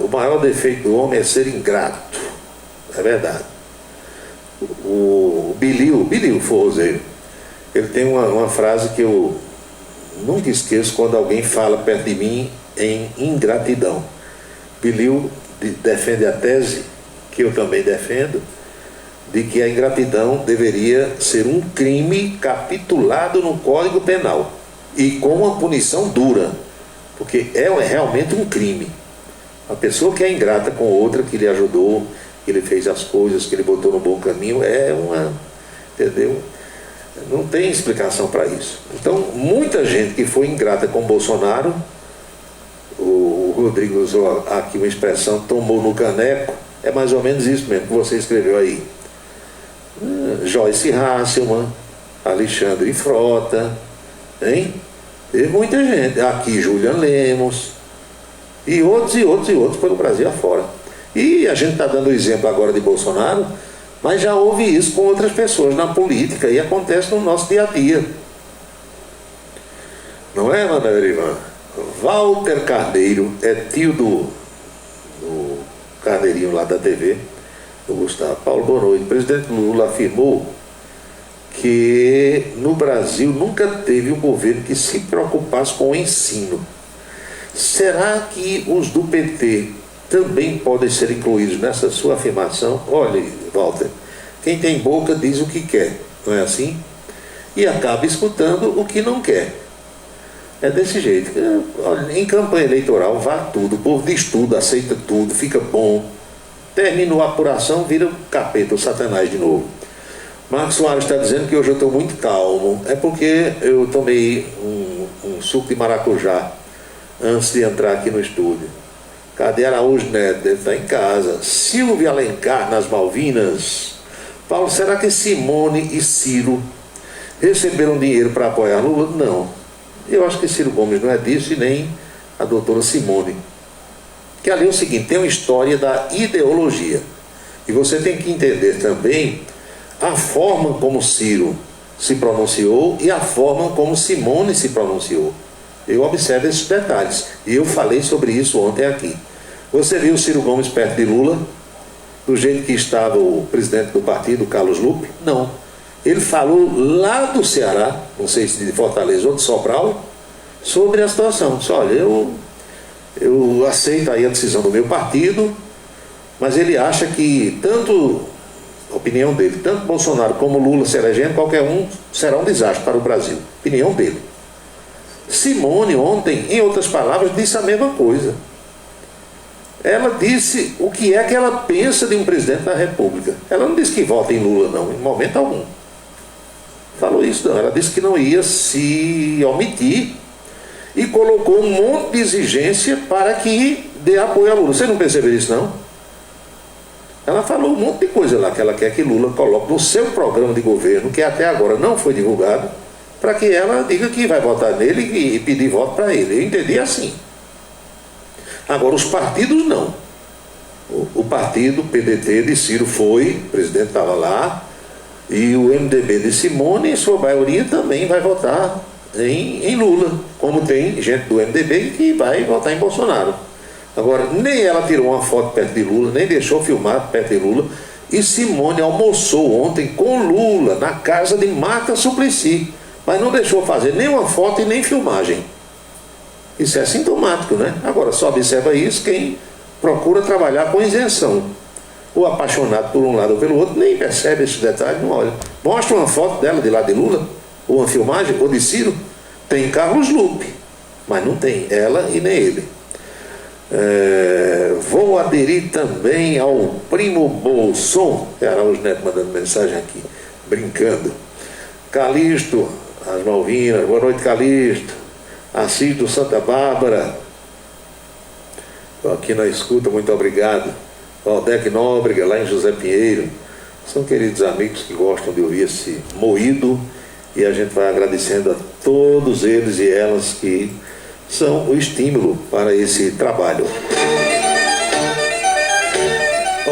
O maior defeito do homem é ser ingrato. É verdade. O Bilil Forrozeiro, ele tem uma frase que eu nunca esqueço quando alguém fala perto de mim em ingratidão. Bilil defende a tese, que eu também defendo, de que a ingratidão deveria ser um crime capitulado no Código Penal e com uma punição dura, porque é realmente um crime. A pessoa que é ingrata com outra, que lhe ajudou, que ele fez as coisas, que ele botou no bom caminho, entendeu? Não tem explicação para isso. Então, muita gente que foi ingrata com Bolsonaro, o Rodrigo usou aqui uma expressão, tomou no caneco, é mais ou menos isso mesmo que você escreveu aí. Joyce Hasselman, Alexandre Frota, hein? Teve muita gente. Aqui Julian Lemos, e outros pelo Brasil afora. E a gente está dando o exemplo agora de Bolsonaro, mas já houve isso com outras pessoas na política e acontece no nosso dia a dia. Não é, Manuel Ivan? Walter Carneiro é tio do Carneirinho lá da TV, do Gustavo. Paulo, boa noite. O presidente Lula afirmou que no Brasil nunca teve um governo que se preocupasse com o ensino. Será que os do PT também podem ser incluídos nessa sua afirmação? Olha, Walter, quem tem boca diz o que quer, não é assim? E acaba escutando o que não quer. É desse jeito. Olha, em campanha eleitoral vá tudo, o povo diz tudo, aceita tudo, fica bom. Terminou a apuração, vira o capeta, o satanás de novo. Marcos Soares está dizendo que hoje eu estou muito calmo. É porque eu tomei um suco de maracujá antes de entrar aqui no estúdio. Cadê Araújo Neto? Deve estar em casa. Silvia Alencar nas Malvinas. Paulo, será que Simone e Ciro receberam dinheiro para apoiar Lula? Não. Eu acho que Ciro Gomes não é disso e nem a doutora Simone. Que ali é o seguinte, tem uma história da ideologia. E você tem que entender também a forma como Ciro se pronunciou e a forma como Simone se pronunciou. Eu observo esses detalhes. E eu falei sobre isso ontem aqui. Você viu o Ciro Gomes perto de Lula, do jeito que estava o presidente do partido, Carlos Lupe? Não. Ele falou lá do Ceará, não sei se de Fortaleza ou de Sobral, sobre a situação. Disse, olha, eu aceito aí a decisão do meu partido, mas ele acha que tanto, a opinião dele, tanto Bolsonaro como Lula se elegendo, qualquer um será um desastre para o Brasil. Opinião dele. Simone ontem, em outras palavras, disse a mesma coisa. Ela disse o que é que ela pensa de um presidente da República. Ela não disse que vota em Lula, não, em momento algum. Falou isso, não. Ela disse que não ia se omitir e colocou um monte de exigência para que dê apoio a Lula. Você não percebeu isso, não? Ela falou um monte de coisa lá que ela quer que Lula coloque no seu programa de governo, que até agora não foi divulgado, para que ela diga que vai votar nele e pedir voto para ele. Eu entendi assim. Agora, os partidos não. O partido PDT de Ciro foi, o presidente estava lá, e o MDB de Simone, em sua maioria, também vai votar em Lula, como tem gente do MDB que vai votar em Bolsonaro. Agora, nem ela tirou uma foto perto de Lula, nem deixou filmar perto de Lula, e Simone almoçou ontem com Lula na casa de Marta Suplicy, mas não deixou fazer nem uma foto e nem filmagem. Isso é sintomático, né? Agora, só observa isso quem procura trabalhar com isenção. O apaixonado por um lado ou pelo outro nem percebe esse detalhe, não olha. Mostra uma foto dela de lá de Lula, ou uma filmagem, ou de Ciro, tem Carlos Lupe, mas não tem ela e nem ele. Vou aderir também ao primo Bolson, Araújo Neto mandando mensagem aqui, brincando. Calixto, as Malvinas, boa noite, Calixto. Assis do Santa Bárbara, estou aqui na escuta, muito obrigado. Valdec Nóbrega, lá em José Pinheiro, são queridos amigos que gostam de ouvir esse moído, e a gente vai agradecendo a todos eles e elas que são o estímulo para esse trabalho.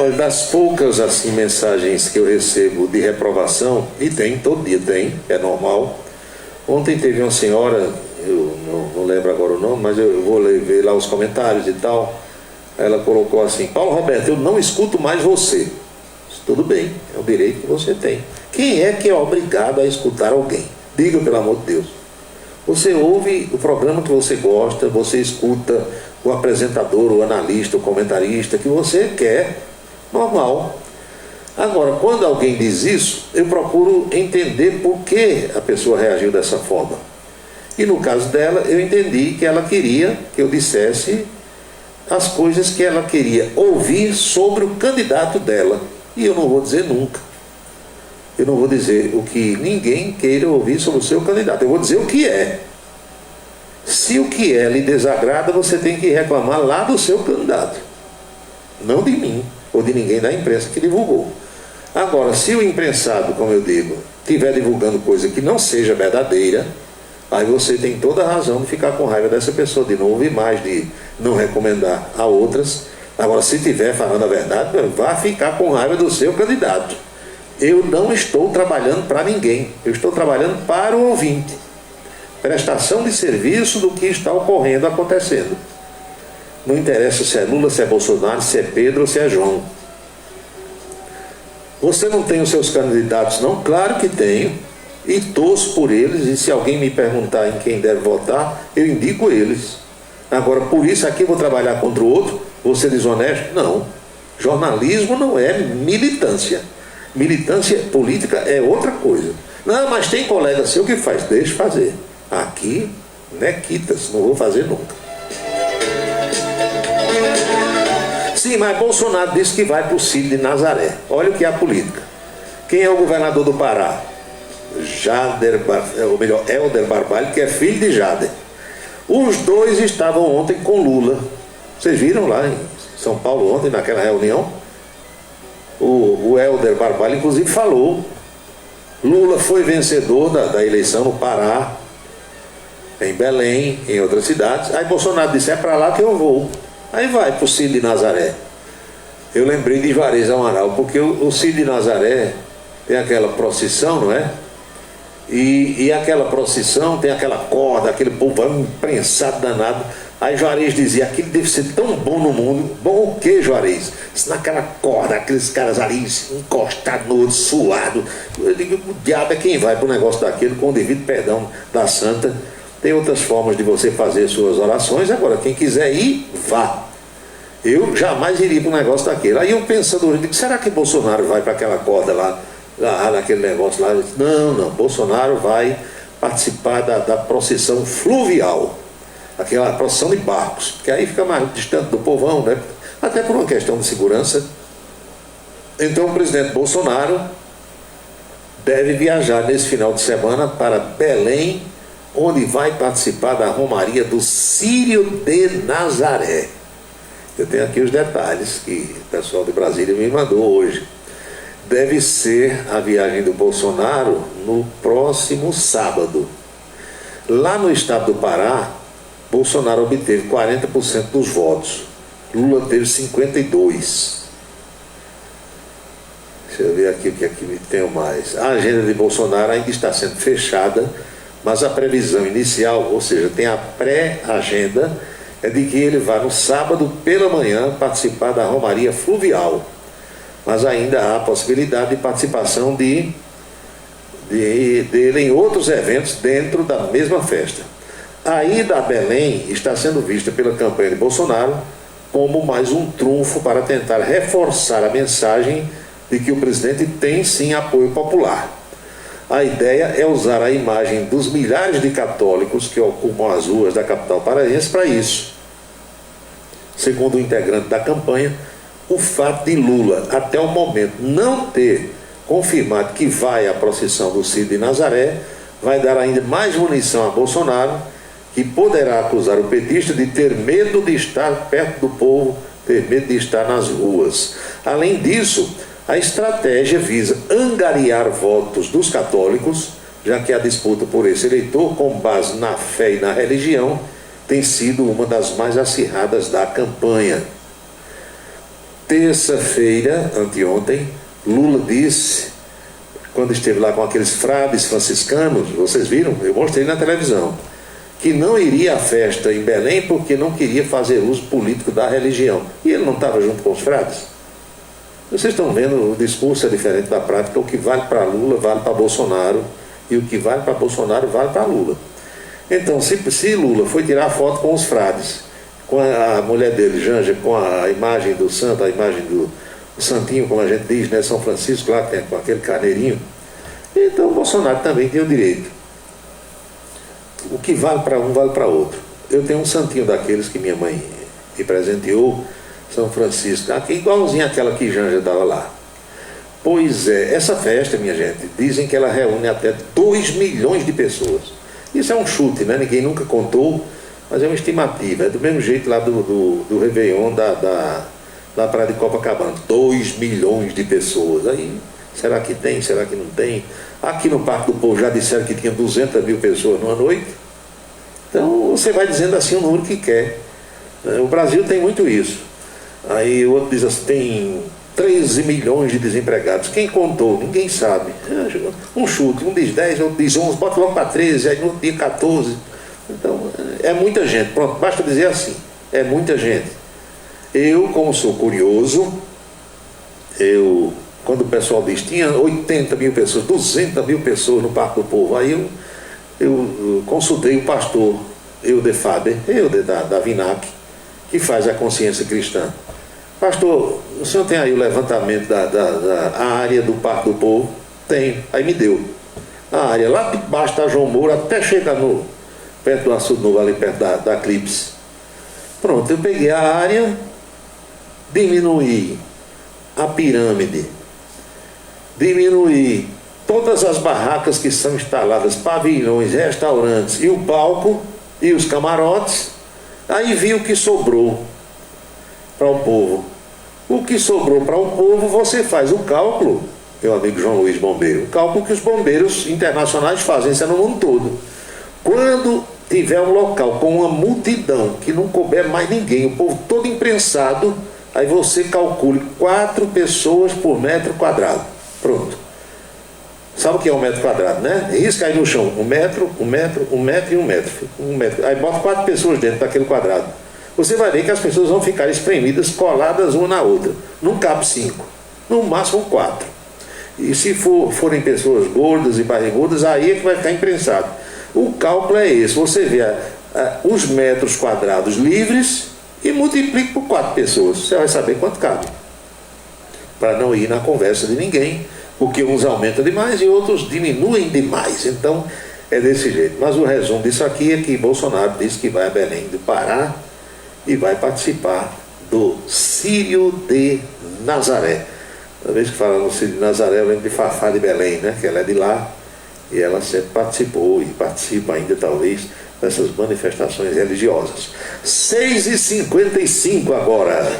Olha, das poucas assim mensagens que eu recebo de reprovação, e tem, todo dia tem, é normal. Ontem teve uma senhora, eu não lembro agora o nome, mas eu vou ver lá os comentários e tal. Ela colocou assim: Paulo Roberto, eu não escuto mais você. Tudo bem, é o direito que você tem. Quem é que é obrigado a escutar alguém? Diga, pelo amor de Deus. Você ouve o programa que você gosta, você escuta o apresentador, o analista, o comentarista que você quer, normal. Agora, quando alguém diz isso, eu procuro entender por que a pessoa reagiu dessa forma. E no caso dela, eu entendi que ela queria que eu dissesse as coisas que ela queria ouvir sobre o candidato dela. E eu não vou dizer nunca. Eu não vou dizer o que ninguém queira ouvir sobre o seu candidato. Eu vou dizer o que é. Se o que é lhe desagrada, você tem que reclamar lá do seu candidato. Não de mim, ou de ninguém da imprensa que divulgou. Agora, se o imprensado, como eu digo, estiver divulgando coisa que não seja verdadeira, aí você tem toda a razão de ficar com raiva dessa pessoa, de não ouvir mais, de não recomendar a outras. Agora, se estiver falando a verdade, vá ficar com raiva do seu candidato. Eu não estou trabalhando para ninguém, eu estou trabalhando para o ouvinte. Prestação de serviço do que está ocorrendo, acontecendo. Não interessa se é Lula, se é Bolsonaro, se é Pedro ou se é João. Você não tem os seus candidatos, não? Claro que tenho. E torço por eles, e se alguém me perguntar em quem deve votar, eu indico eles. Agora, por isso aqui eu vou trabalhar contra o outro, vou ser desonesto? Não. Jornalismo não é militância. Militância política é outra coisa. Não, mas tem colega seu que faz, deixa fazer. Aqui, nequitas, não vou fazer nunca. Sim, mas Bolsonaro disse que vai para o Cid de Nazaré. Olha o que é a política. Quem é o governador do Pará? Helder Barbalho, que é filho de Jader. Os dois estavam ontem com Lula. Vocês viram lá em São Paulo ontem, naquela reunião? O Helder Barbalho, inclusive, falou. Lula foi vencedor da eleição no Pará, em Belém, em outras cidades. Aí Bolsonaro disse: é para lá que eu vou. Aí vai para o Cid de Nazaré. Eu lembrei de Juarez Amaral, porque o Cid de Nazaré tem aquela procissão, não é? E aquela procissão tem aquela corda, aquele povo imprensado danado. Aí Juarez dizia: aquilo deve ser tão bom no mundo. Bom o que, Juarez? Naquela corda, aqueles caras ali encostados no outro, suado. Eu digo: o diabo é quem vai para um negócio daquele, com o devido perdão da santa. Tem outras formas de você fazer suas orações. Agora, quem quiser ir, vá. Eu jamais iria para um negócio daquele. Aí eu pensando, eu digo: será que Bolsonaro vai para aquela corda lá naquele negócio lá? Não, Bolsonaro vai participar da procissão fluvial, aquela procissão de barcos, porque aí fica mais distante do povão, né? Até por uma questão de segurança. Então o presidente Bolsonaro deve viajar nesse final de semana para Belém, onde vai participar da Romaria do Círio de Nazaré. Eu tenho aqui os detalhes que o pessoal de Brasília me mandou hoje. Deve ser a viagem do Bolsonaro no próximo sábado. Lá no estado do Pará, Bolsonaro obteve 40% dos votos. Lula teve 52%. Deixa eu ver aqui o que aqui me tenho mais. A agenda de Bolsonaro ainda está sendo fechada, mas a previsão inicial, ou seja, tem a pré-agenda, é de que ele vá no sábado pela manhã participar da Romaria Fluvial. Mas ainda há a possibilidade de participação dele em outros eventos dentro da mesma festa. A ida a Belém está sendo vista pela campanha de Bolsonaro como mais um trunfo para tentar reforçar a mensagem de que o presidente tem sim apoio popular. A ideia é usar a imagem dos milhares de católicos que ocupam as ruas da capital paraense para isso. Segundo o integrante da campanha, o fato de Lula, até o momento, não ter confirmado que vai à procissão do Cid de Nazaré, vai dar ainda mais munição a Bolsonaro, que poderá acusar o petista de ter medo de estar perto do povo, ter medo de estar nas ruas. Além disso, a estratégia visa angariar votos dos católicos, já que a disputa por esse eleitor, com base na fé e na religião, tem sido uma das mais acirradas da campanha. terça-feira, anteontem, Lula disse, quando esteve lá com aqueles frades franciscanos, vocês viram? Eu mostrei na televisão, que não iria à festa em Belém porque não queria fazer uso político da religião. E ele não estava junto com os frades? Vocês estão vendo, o discurso é diferente da prática. O que vale para Lula vale para Bolsonaro, e o que vale para Bolsonaro vale para Lula. Então, se Lula foi tirar foto com os frades, com a mulher dele, Janja, com a imagem do santo, a imagem do santinho, como a gente diz, né, São Francisco, lá com aquele carneirinho, então o Bolsonaro também tem o direito. O que vale para um, vale para outro. Eu tenho um santinho daqueles que minha mãe me presenteou, São Francisco, aqui, igualzinho àquela que Janja dava lá. Pois é, essa festa, minha gente, dizem que ela reúne até 2 milhões de pessoas. Isso é um chute, né? Ninguém nunca contou, mas é uma estimativa. É do mesmo jeito lá do Réveillon da Praia de Copacabana. 2 milhões de pessoas. Aí, será que tem? Será que não tem? Aqui no Parque do Povo já disseram que tinha 200 mil pessoas numa noite. Então, você vai dizendo assim o número que quer. O Brasil tem muito isso. Aí o outro diz assim, tem 13 milhões de desempregados. Quem contou? Ninguém sabe. Um chute, um diz 10, outro diz 11, bota logo para 13, aí no dia 14. Então, é muita gente. Pronto, basta dizer assim, é muita gente. Eu, como sou curioso, quando o pessoal diz, tinha 80 mil pessoas, 200 mil pessoas no Parque do Povo, aí eu consultei o pastor Eude Faber, da Vinac, que faz a consciência cristã. Pastor, o senhor tem aí o levantamento da área do Parque do Povo? Tem. Aí me deu. A área lá de baixo da João Moura até chegar perto do Açude Novo, ali perto da Clipse. Pronto, eu peguei a área, diminuí a pirâmide, diminuí todas as barracas que são instaladas, pavilhões, restaurantes e o palco e os camarotes, aí vi o que sobrou para o povo. O que sobrou para o povo, você faz o cálculo, meu amigo João Luiz Bombeiro, o cálculo que os bombeiros internacionais fazem, isso é no mundo todo. Quando tiver um local com uma multidão, que não couber mais ninguém, o povo todo imprensado, aí você calcule 4 pessoas por metro quadrado. Pronto. Sabe o que é 1 metro quadrado, né? Risca aí no chão, 1 metro, 1 metro, 1 metro e 1 metro. 1 metro. Aí bota 4 pessoas dentro daquele quadrado. Você vai ver que as pessoas vão ficar espremidas, coladas uma na outra. Não cabe 5, no máximo 4. E se forem pessoas gordas e barrigudas, aí é que vai ficar imprensado. O cálculo é esse, você vê os metros quadrados livres e multiplica por 4 pessoas. Você vai saber quanto cabe. Para não ir na conversa de ninguém, porque uns aumentam demais e outros diminuem demais. Então, é desse jeito. Mas o resumo disso aqui é que Bolsonaro disse que vai a Belém do Pará e vai participar do Círio de Nazaré. Toda vez que fala no Círio de Nazaré, eu lembro de Fafá de Belém, né? Que ela é de lá e ela sempre participou e participa ainda, talvez, dessas manifestações religiosas. 6h55 agora.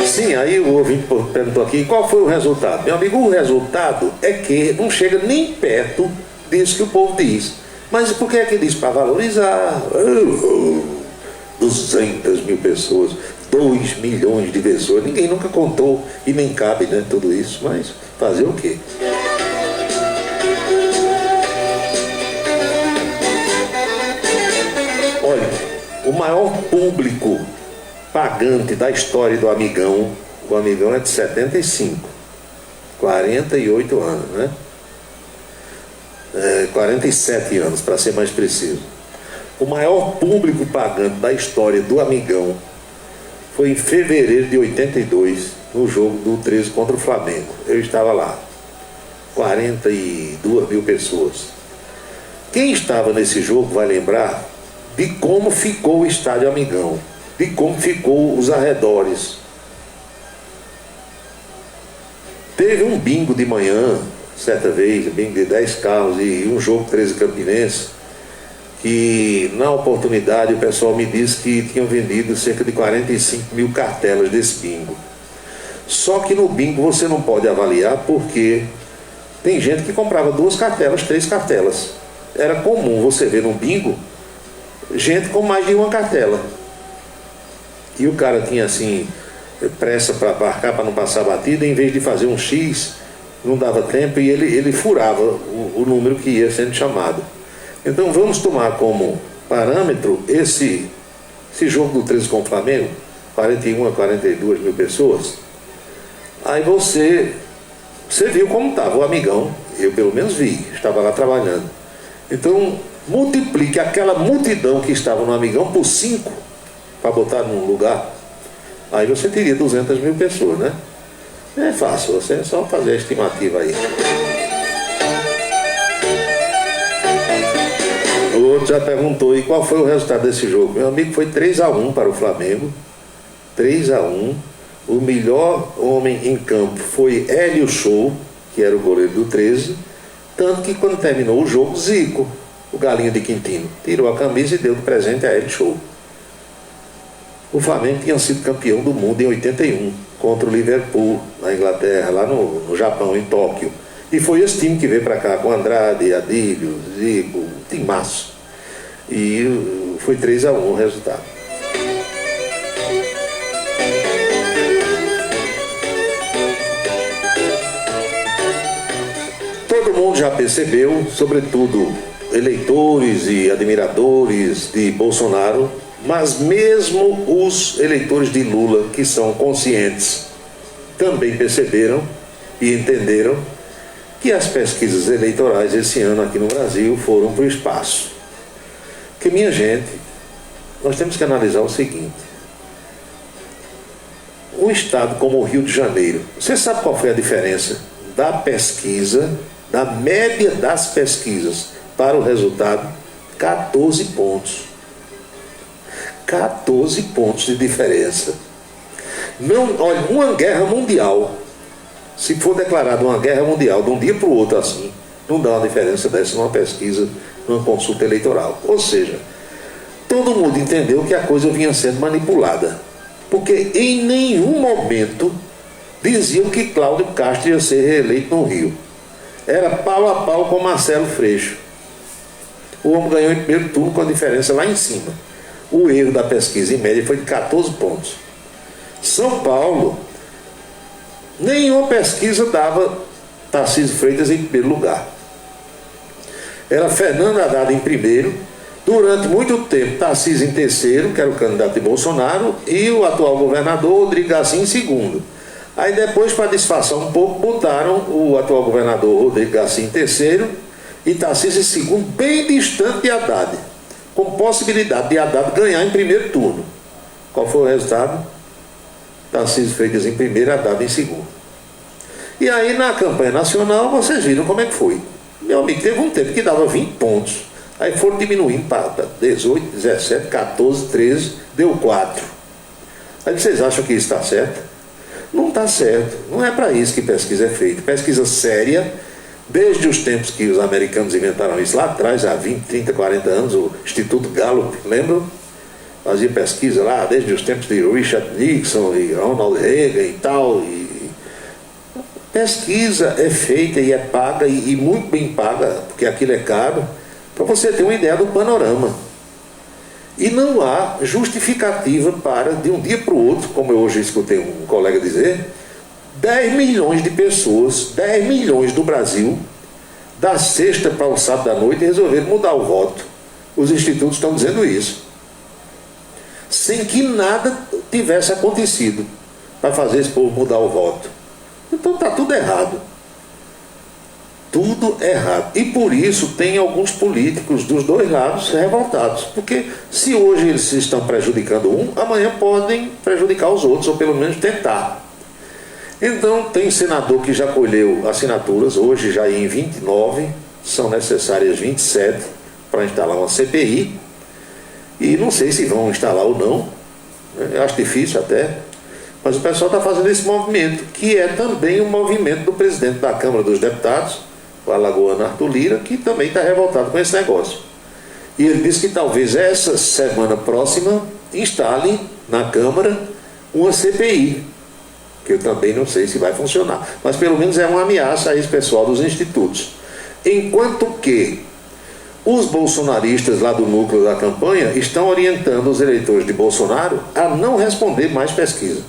Sim, aí o ouvinte perguntou aqui, qual foi o resultado? Meu amigo, o resultado é que não chega nem perto disso que o povo diz. Mas por que é que diz? Para valorizar. 200 mil pessoas, 2 milhões de pessoas. Ninguém nunca contou e nem cabe, né, tudo isso. Mas fazer o quê? Olha, o maior público pagante da história do Amigão, o Amigão é de 75, 48 anos, né? 47 anos, para ser mais preciso. O maior público pagante da história do Amigão foi em fevereiro de 82, no jogo do 13 contra o Flamengo. Eu estava lá, 42 mil pessoas. Quem estava nesse jogo vai lembrar de como ficou o estádio Amigão, de como ficou os arredores. Teve um bingo de manhã, certa vez, um bingo de 10 carros e um jogo 13 Campinense, que na oportunidade o pessoal me disse que tinham vendido cerca de 45 mil cartelas desse bingo. Só que no bingo você não pode avaliar, porque tem gente que comprava 2 cartelas, 3 cartelas. Era comum você ver no bingo gente com mais de uma cartela. E o cara tinha assim pressa para marcar, para não passar batida, em vez de fazer um X, não dava tempo e ele furava o número que ia sendo chamado. Então vamos tomar como parâmetro esse jogo do 13 com o Flamengo, 41 a 42 mil pessoas. Aí você viu como estava o amigão, eu pelo menos vi, estava lá trabalhando. Então multiplique aquela multidão que estava no amigão por 5 para botar num lugar. Aí você teria 200 mil pessoas, né? É fácil, você é só fazer a estimativa aí. O outro já perguntou, e qual foi o resultado desse jogo? Meu amigo, foi 3-1 para o Flamengo. 3-1. O melhor homem em campo foi Hélio Show, que era o goleiro do 13. Tanto que quando terminou o jogo, Zico, o galinho de Quintino, tirou a camisa e deu de presente a Hélio Show. O Flamengo tinha sido campeão do mundo em 81, contra o Liverpool, na Inglaterra, lá no Japão, em Tóquio. E foi esse time que veio para cá, com Andrade, Adílio, Zico, timaço. E foi 3-1 o resultado. Todo mundo já percebeu, sobretudo eleitores e admiradores de Bolsonaro, mas mesmo os eleitores de Lula, que são conscientes, também perceberam e entenderam que as pesquisas eleitorais esse ano aqui no Brasil foram para o espaço. Porque, minha gente, nós temos que analisar o seguinte: um estado como o Rio de Janeiro, você sabe qual foi a diferença da pesquisa, da média das pesquisas para o resultado? 14 pontos. 14 pontos de diferença. Não, olha, uma guerra mundial, se for declarada uma guerra mundial de um dia para o outro assim, não dá uma diferença dessa numa pesquisa, numa consulta eleitoral. Ou seja, todo mundo entendeu que a coisa vinha sendo manipulada, porque em nenhum momento diziam que Cláudio Castro ia ser reeleito no Rio. Era pau a pau com Marcelo Freixo. O homem ganhou em primeiro turno com a diferença lá em cima. O erro da pesquisa em média foi de 14 pontos. São Paulo, nenhuma pesquisa dava Tarcísio Freitas em primeiro lugar. Era Fernando Haddad em primeiro, durante muito tempo Tarcísio em terceiro, que era o candidato de Bolsonaro, e o atual governador Rodrigo Garcia em segundo. Aí depois, para disfarçar um pouco, botaram o atual governador Rodrigo Garcia em terceiro e Tarcísio em segundo, bem distante de Haddad, com possibilidade de Haddad ganhar em primeiro turno. Qual foi o resultado? Tarcísio Freitas em primeiro, Haddad em segundo. E aí na campanha nacional vocês viram como é que foi. Meu amigo, teve um tempo que dava 20 pontos. Aí foram diminuindo para 18, 17, 14, 13, deu 4. Aí vocês acham que isso está certo? Não está certo. Não é para isso que pesquisa é feita. Pesquisa séria, desde os tempos que os americanos inventaram isso lá atrás, há 20, 30, 40 anos, o Instituto Gallup, lembram? Fazia pesquisa lá desde os tempos de Richard Nixon e Ronald Reagan e tal. Pesquisa é feita e é paga, e muito bem paga, porque aquilo é caro, para você ter uma ideia do panorama. E não há justificativa para, de um dia para o outro, como eu hoje escutei um colega dizer, 10 milhões de pessoas, 10 milhões do Brasil, da sexta para o sábado à noite, resolveram mudar o voto. Os institutos estão dizendo isso. Sem que nada tivesse acontecido para fazer esse povo mudar o voto. Então está tudo errado. Tudo errado. E por isso tem alguns políticos dos dois lados revoltados. Porque se hoje eles estão prejudicando um, amanhã podem prejudicar os outros, ou pelo menos tentar. Então tem senador que já colheu assinaturas, hoje já em 29, são necessárias 27 para instalar uma CPI. E não sei se vão instalar ou não, eu acho difícil até. Mas o pessoal está fazendo esse movimento, que é também um movimento do presidente da Câmara dos Deputados, o alagoano Arthur Lira, que também está revoltado com esse negócio. E ele disse que talvez essa semana próxima instale na Câmara uma CPI, que eu também não sei se vai funcionar, mas pelo menos é uma ameaça a esse pessoal dos institutos. Enquanto que os bolsonaristas lá do núcleo da campanha estão orientando os eleitores de Bolsonaro a não responder mais pesquisa.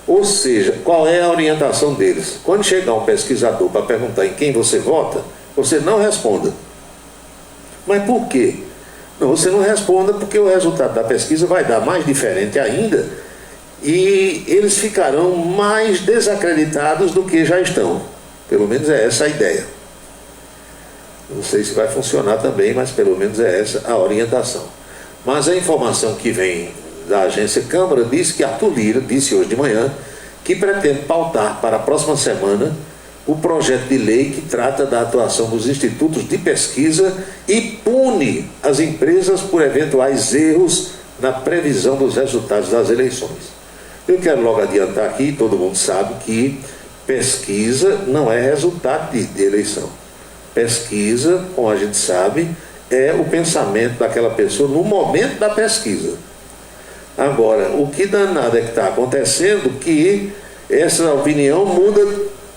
Ou seja, qual é a orientação deles? Quando chegar um pesquisador para perguntar em quem você vota, você não responda. Mas por quê? Não, você não responda porque o resultado da pesquisa vai dar mais diferente ainda e eles ficarão mais desacreditados do que já estão. Pelo menos é essa a ideia. Não sei se vai funcionar também, mas pelo menos é essa a orientação. Mas a informação que vem da agência Câmara diz que Arthur Lira disse hoje de manhã que pretende pautar para a próxima semana o projeto de lei que trata da atuação dos institutos de pesquisa e pune as empresas por eventuais erros na previsão dos resultados das eleições. Eu quero logo adiantar aqui, todo mundo sabe que pesquisa não é resultado de eleição. Pesquisa, como a gente sabe, é o pensamento daquela pessoa no momento da pesquisa. Agora, o que danado é que está acontecendo que essa opinião muda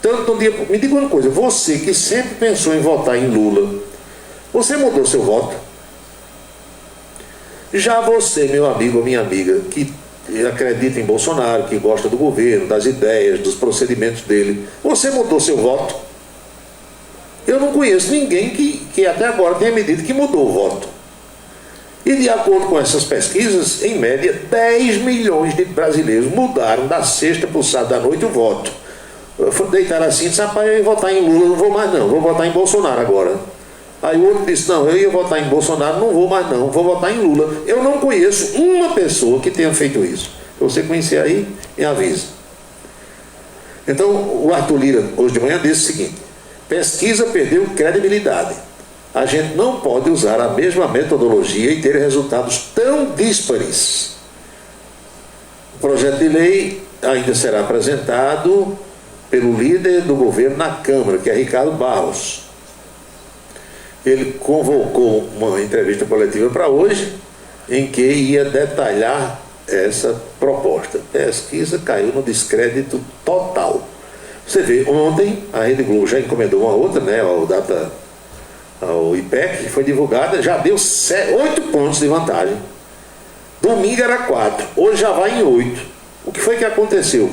tanto de um dia. Me diga uma coisa, você que sempre pensou em votar em Lula, você mudou seu voto? Já você, meu amigo ou minha amiga, que acredita em Bolsonaro, que gosta do governo, das ideias, dos procedimentos dele, você mudou seu voto? Eu não conheço ninguém que até agora tenha me dito que mudou o voto. E de acordo com essas pesquisas, em média, 10 milhões de brasileiros mudaram da sexta para o sábado à noite o voto. Deitaram assim, disse, rapaz, eu ia votar em Lula, não vou mais não, vou votar em Bolsonaro agora. Aí o outro disse, não, eu ia votar em Bolsonaro, não vou mais não, vou votar em Lula. Eu não conheço uma pessoa que tenha feito isso. Se você conhecer aí, me avisa. Então, o Arthur Lira, hoje de manhã, disse o seguinte: pesquisa perdeu credibilidade. A gente não pode usar a mesma metodologia e ter resultados tão díspares. O projeto de lei ainda será apresentado pelo líder do governo na Câmara, que é Ricardo Barros. Ele convocou uma entrevista coletiva para hoje, em que ia detalhar essa proposta. Pesquisa caiu no descrédito total. Você vê, ontem a Rede Globo já encomendou uma outra, né, ao IPEC, que foi divulgada, já deu 8 pontos de vantagem. Domingo era 4, hoje já vai em 8. O que foi que aconteceu?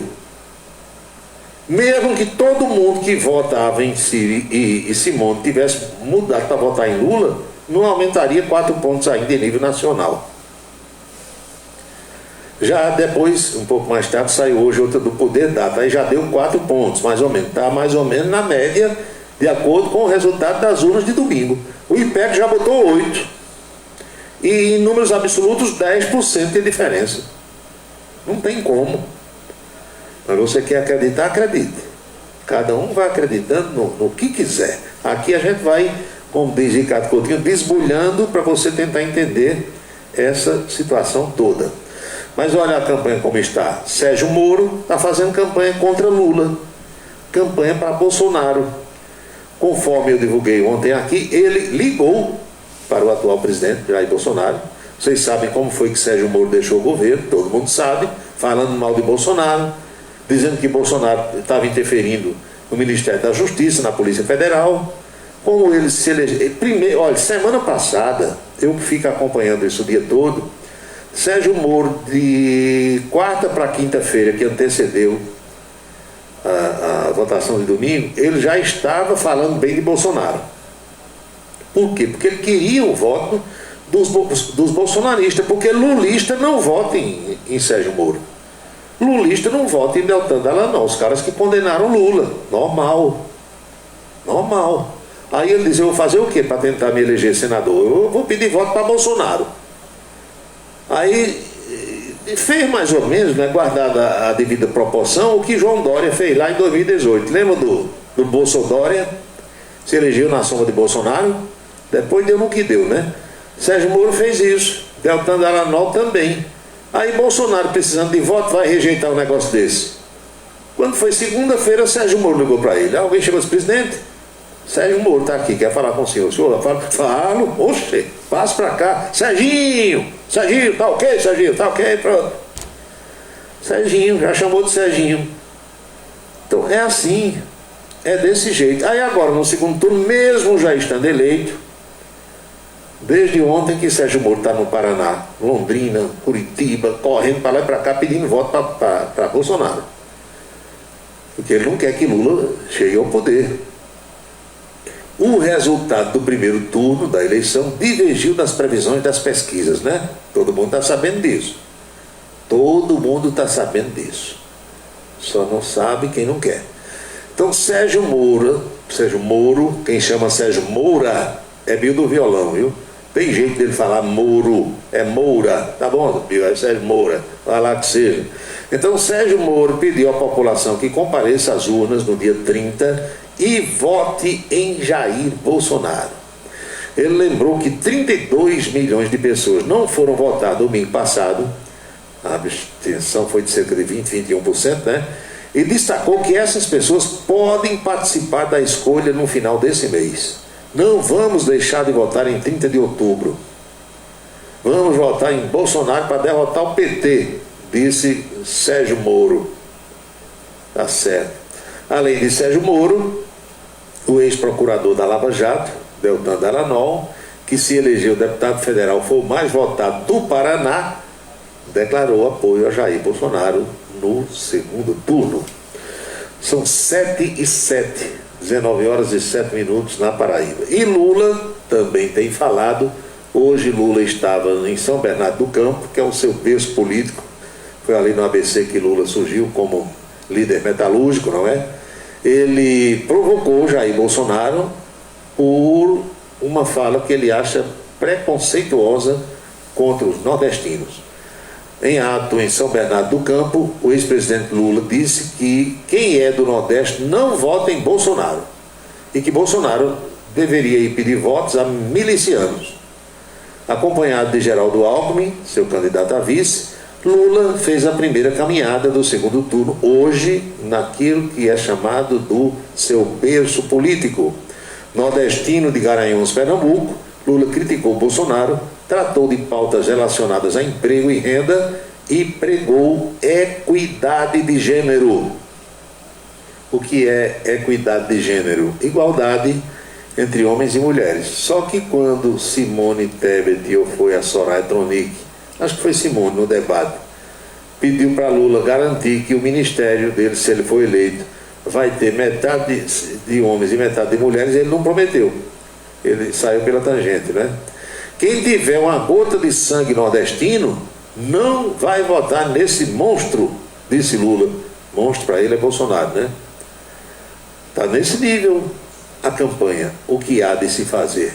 Mesmo que todo mundo que votava em Ciro e Simone tivesse mudado para votar em Lula, não aumentaria 4 pontos ainda de nível nacional. Já depois, um pouco mais tarde, saiu hoje outra do Poder Data, aí já deu 4 pontos, mais ou menos. Está mais ou menos na média, de acordo com o resultado das urnas de domingo. O IPEC já botou 8. E em números absolutos, 10% de diferença. Não tem como. Mas você quer acreditar, acredite. Cada um vai acreditando no que quiser. Aqui a gente vai, como diz Ricardo Coutinho, desbulhando para você tentar entender essa situação toda. Mas olha a campanha como está. Sérgio Moro está fazendo campanha contra Lula. Campanha para Bolsonaro. Conforme eu divulguei ontem aqui, ele ligou para o atual presidente, Jair Bolsonaro. Vocês sabem como foi que Sérgio Moro deixou o governo, todo mundo sabe, falando mal de Bolsonaro, dizendo que Bolsonaro estava interferindo no Ministério da Justiça, na Polícia Federal. Como ele se elegeu. Primeiro, olha, semana passada, eu fico acompanhando isso o dia todo, Sérgio Moro, de quarta para quinta-feira, que antecedeu a votação de domingo, ele já estava falando bem de Bolsonaro. Por quê? Porque ele queria o voto dos bolsonaristas, porque lulista não vota em Sérgio Moro. Lulista não vota em Deltan Dallagnol, os caras que condenaram Lula. Normal. Aí ele diz, eu vou fazer o quê para tentar me eleger senador? Eu vou pedir voto para Bolsonaro. Aí fez mais ou menos, né, guardada a devida proporção, o que João Dória fez lá em 2018. Lembra do Bolsodória? Se elegeu na sombra de Bolsonaro? Depois deu no que deu, né? Sérgio Moro fez isso. Deltan Dallagnol também. Aí Bolsonaro, precisando de voto, vai rejeitar um negócio desse. Quando foi segunda-feira, Sérgio Moro ligou para ele. Alguém chegou assim, presidente? Sérgio Moro está aqui, quer falar com o senhor. O senhor falo, oxe, passa para cá. Serginho, tá ok, Serginho, tá ok, pronto. Serginho, já chamou de Serginho. Então é assim, é desse jeito. Aí agora, no segundo turno, mesmo já estando eleito, Desde ontem que Sérgio Moro está no Paraná, Londrina, Curitiba, correndo para lá e para cá pedindo voto para Bolsonaro. Porque ele não quer que Lula chegue ao poder. O resultado do primeiro turno da eleição divergiu das previsões das pesquisas, né? Todo mundo está sabendo disso. Todo mundo está sabendo disso. Só não sabe quem não quer. Então Sérgio Moro, quem chama Sérgio Moura é Bill do violão, viu? Tem jeito dele falar Moro, é Moura, tá bom, Bill? É Sérgio Moura, vai lá que seja. Então Sérgio Moro pediu à população que compareça às urnas no dia 30 e vote em Jair Bolsonaro. Ele lembrou que 32 milhões de pessoas não foram votar domingo passado, a abstenção foi de cerca de 21%, né? E destacou que essas pessoas podem participar da escolha no final desse mês. Não vamos deixar de votar em 30 de outubro. Vamos votar em Bolsonaro para derrotar o PT, disse Sérgio Moro. Tá certo. Além de Sérgio Moro, o ex-procurador da Lava Jato, Deltan Dallagnol, que se elegeu deputado federal, foi o mais votado do Paraná, declarou apoio a Jair Bolsonaro no segundo turno. São 7h07, 19 horas e 7 minutos na Paraíba. E Lula também tem falado. Hoje Lula estava em São Bernardo do Campo, que é o seu berço político. Foi ali no ABC que Lula surgiu como líder metalúrgico, não é? Ele provocou Jair Bolsonaro por uma fala que ele acha preconceituosa contra os nordestinos. Em ato em São Bernardo do Campo, o ex-presidente Lula disse que quem é do Nordeste não vota em Bolsonaro e que Bolsonaro deveria ir pedir votos a milicianos. Acompanhado de Geraldo Alckmin, seu candidato a vice, Lula fez a primeira caminhada do segundo turno hoje naquilo que é chamado do seu berço político. Nordestino de Garanhuns, Pernambuco, Lula criticou Bolsonaro, tratou de pautas relacionadas a emprego e renda e pregou equidade de gênero. O que é equidade de gênero? Igualdade entre homens e mulheres. Só que quando Simone Tebet ou foi a Soraya Tronic, acho que foi Simone no debate, pediu para Lula garantir que o ministério dele, se ele for eleito, vai ter metade de homens e metade de mulheres, ele não prometeu. Ele saiu pela tangente, né? Quem tiver uma gota de sangue nordestino não vai votar nesse monstro, disse Lula. Monstro para ele é Bolsonaro, né? Está nesse nível a campanha. O que há de se fazer?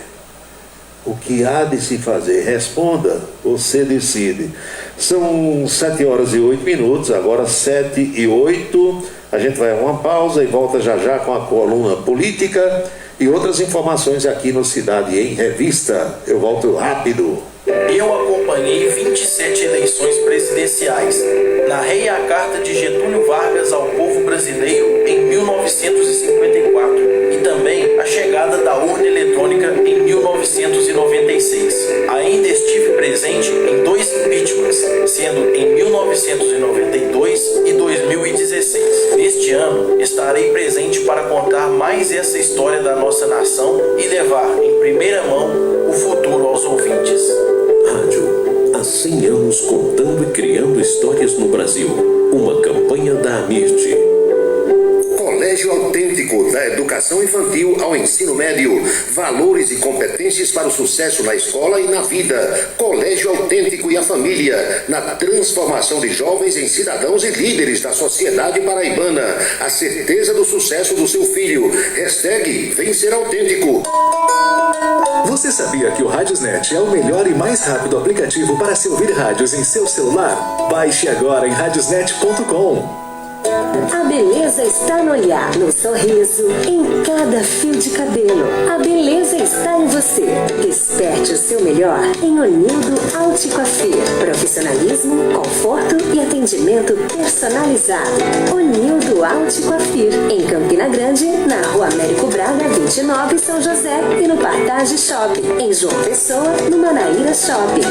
O que há de se fazer? Responda, você decide. São 7 horas e 8 minutos, agora 7h08. A gente vai a uma pausa e volta já já com a coluna política e outras informações aqui no Cidade em Revista. Eu volto rápido. Eu acompanhei 27 eleições presidenciais. Narrei a carta de Getúlio Vargas ao povo brasileiro em 1954 e também a chegada da urna eletrônica em 1996. Ainda estive presente em 2 impeachments, sendo em 1992 e 2016. Neste ano, estarei presente para contar mais essa história da nossa nação e levar em primeira mão o futuro aos ouvintes. Rádio, há 100 anos contando e criando histórias no Brasil. Uma campanha da AMIRT. Colégio Autêntico, da educação infantil ao ensino médio. Valores e competências para o sucesso na escola e na vida. Colégio Autêntico e a família, na transformação de jovens em cidadãos e líderes da sociedade paraibana. A certeza do sucesso do seu filho. Hashtag Vem Ser Autêntico. Você sabia que o Radiosnet é o melhor e mais rápido aplicativo para se ouvir rádios em seu celular? Baixe agora em radiosnet.com. A beleza está no olhar, no sorriso, em cada fio de cabelo. A beleza está em você. Desperte o seu melhor em Onildo Alticoafir. Profissionalismo, conforto e atendimento personalizado. Onildo Alticoafir, em Campina Grande, na Rua Américo Braga, 29, São José, e no Partage Shopping, em João Pessoa, no Manaíra Shopping.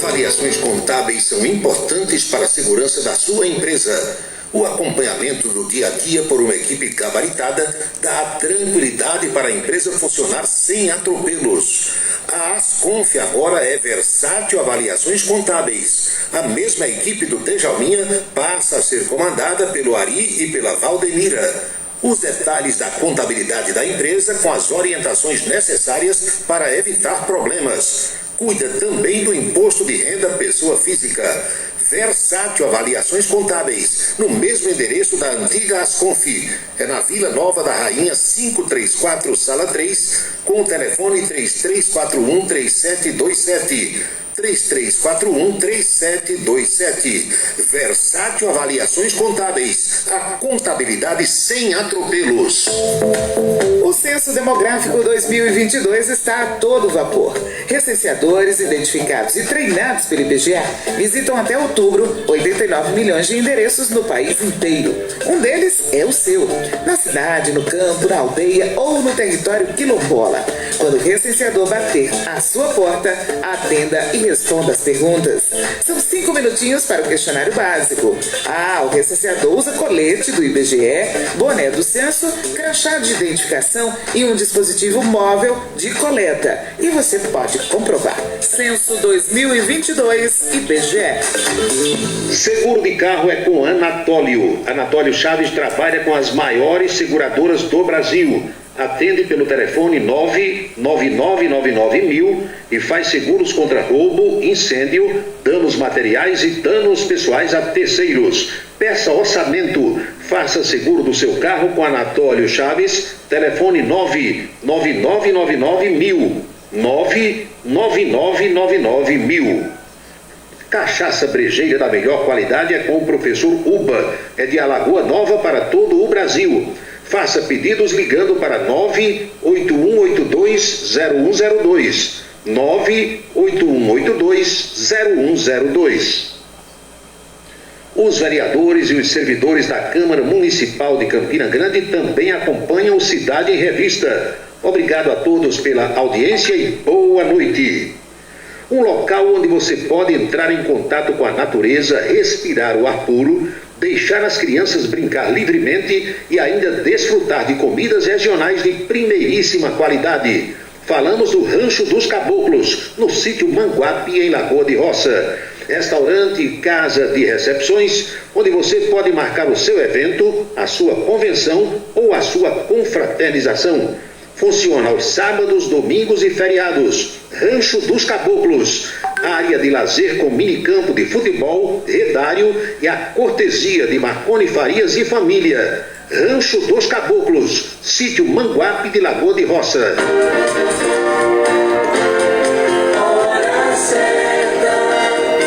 Avaliações contábeis são importantes para a segurança da sua empresa. O acompanhamento do dia a dia por uma equipe gabaritada dá tranquilidade para a empresa funcionar sem atropelos. A Asconf agora é Versátil Avaliações Contábeis. A mesma equipe do Djalminha passa a ser comandada pelo Ari e pela Valdemira. Os detalhes da contabilidade da empresa com as orientações necessárias para evitar problemas. Cuida também do imposto de renda pessoa física. Versátil Avaliações Contábeis, no mesmo endereço da antiga Asconf. É na Vila Nova da Rainha 534, Sala 3, com o telefone 3341-3727. 3341-3727. Versátil Avaliações Contábeis. A contabilidade sem atropelos. O Censo Demográfico 2022 está a todo vapor. Recenseadores identificados e treinados pelo IBGE visitam até outubro 89 milhões de endereços no país inteiro. Um deles é o seu, na cidade, no campo, na aldeia ou no território quilombola. Quando o recenseador bater à sua porta, atenda e responda as perguntas. São 5 minutinhos para o questionário básico. O recenseador usa colete do IBGE, boné do censo, crachá de identificação e um dispositivo móvel de coleta. E você pode comprovar. Censo 2022 IBGE. Seguro de carro é com Anatólio. Anatólio Chaves trabalha com as maiores seguradoras do Brasil. Atende pelo telefone 99999.000 e faz seguros contra roubo, incêndio, danos materiais e danos pessoais a terceiros. Peça orçamento. Faça seguro do seu carro com Anatólio Chaves. Telefone 99999.000. 99999.000. Cachaça brejeira da melhor qualidade é com o professor Uba. É de Alagoa Nova para todo o Brasil. Faça pedidos ligando para 981820102. 981820102. Os vereadores e os servidores da Câmara Municipal de Campina Grande também acompanham o Cidade em Revista. Obrigado a todos pela audiência e boa noite. Um local onde você pode entrar em contato com a natureza, respirar o ar puro, deixar as crianças brincar livremente e ainda desfrutar de comidas regionais de primeiríssima qualidade. Falamos do Rancho dos Caboclos, no sítio Manguape, em Lagoa de Roça. Restaurante e casa de recepções, onde você pode marcar o seu evento, a sua convenção ou a sua confraternização. Funciona aos sábados, domingos e feriados. Rancho dos Caboclos. Área de lazer com minicampo de futebol, redário e a cortesia de Marconi Farias e família. Rancho dos Caboclos. Sítio Manguape de Lagoa de Roça.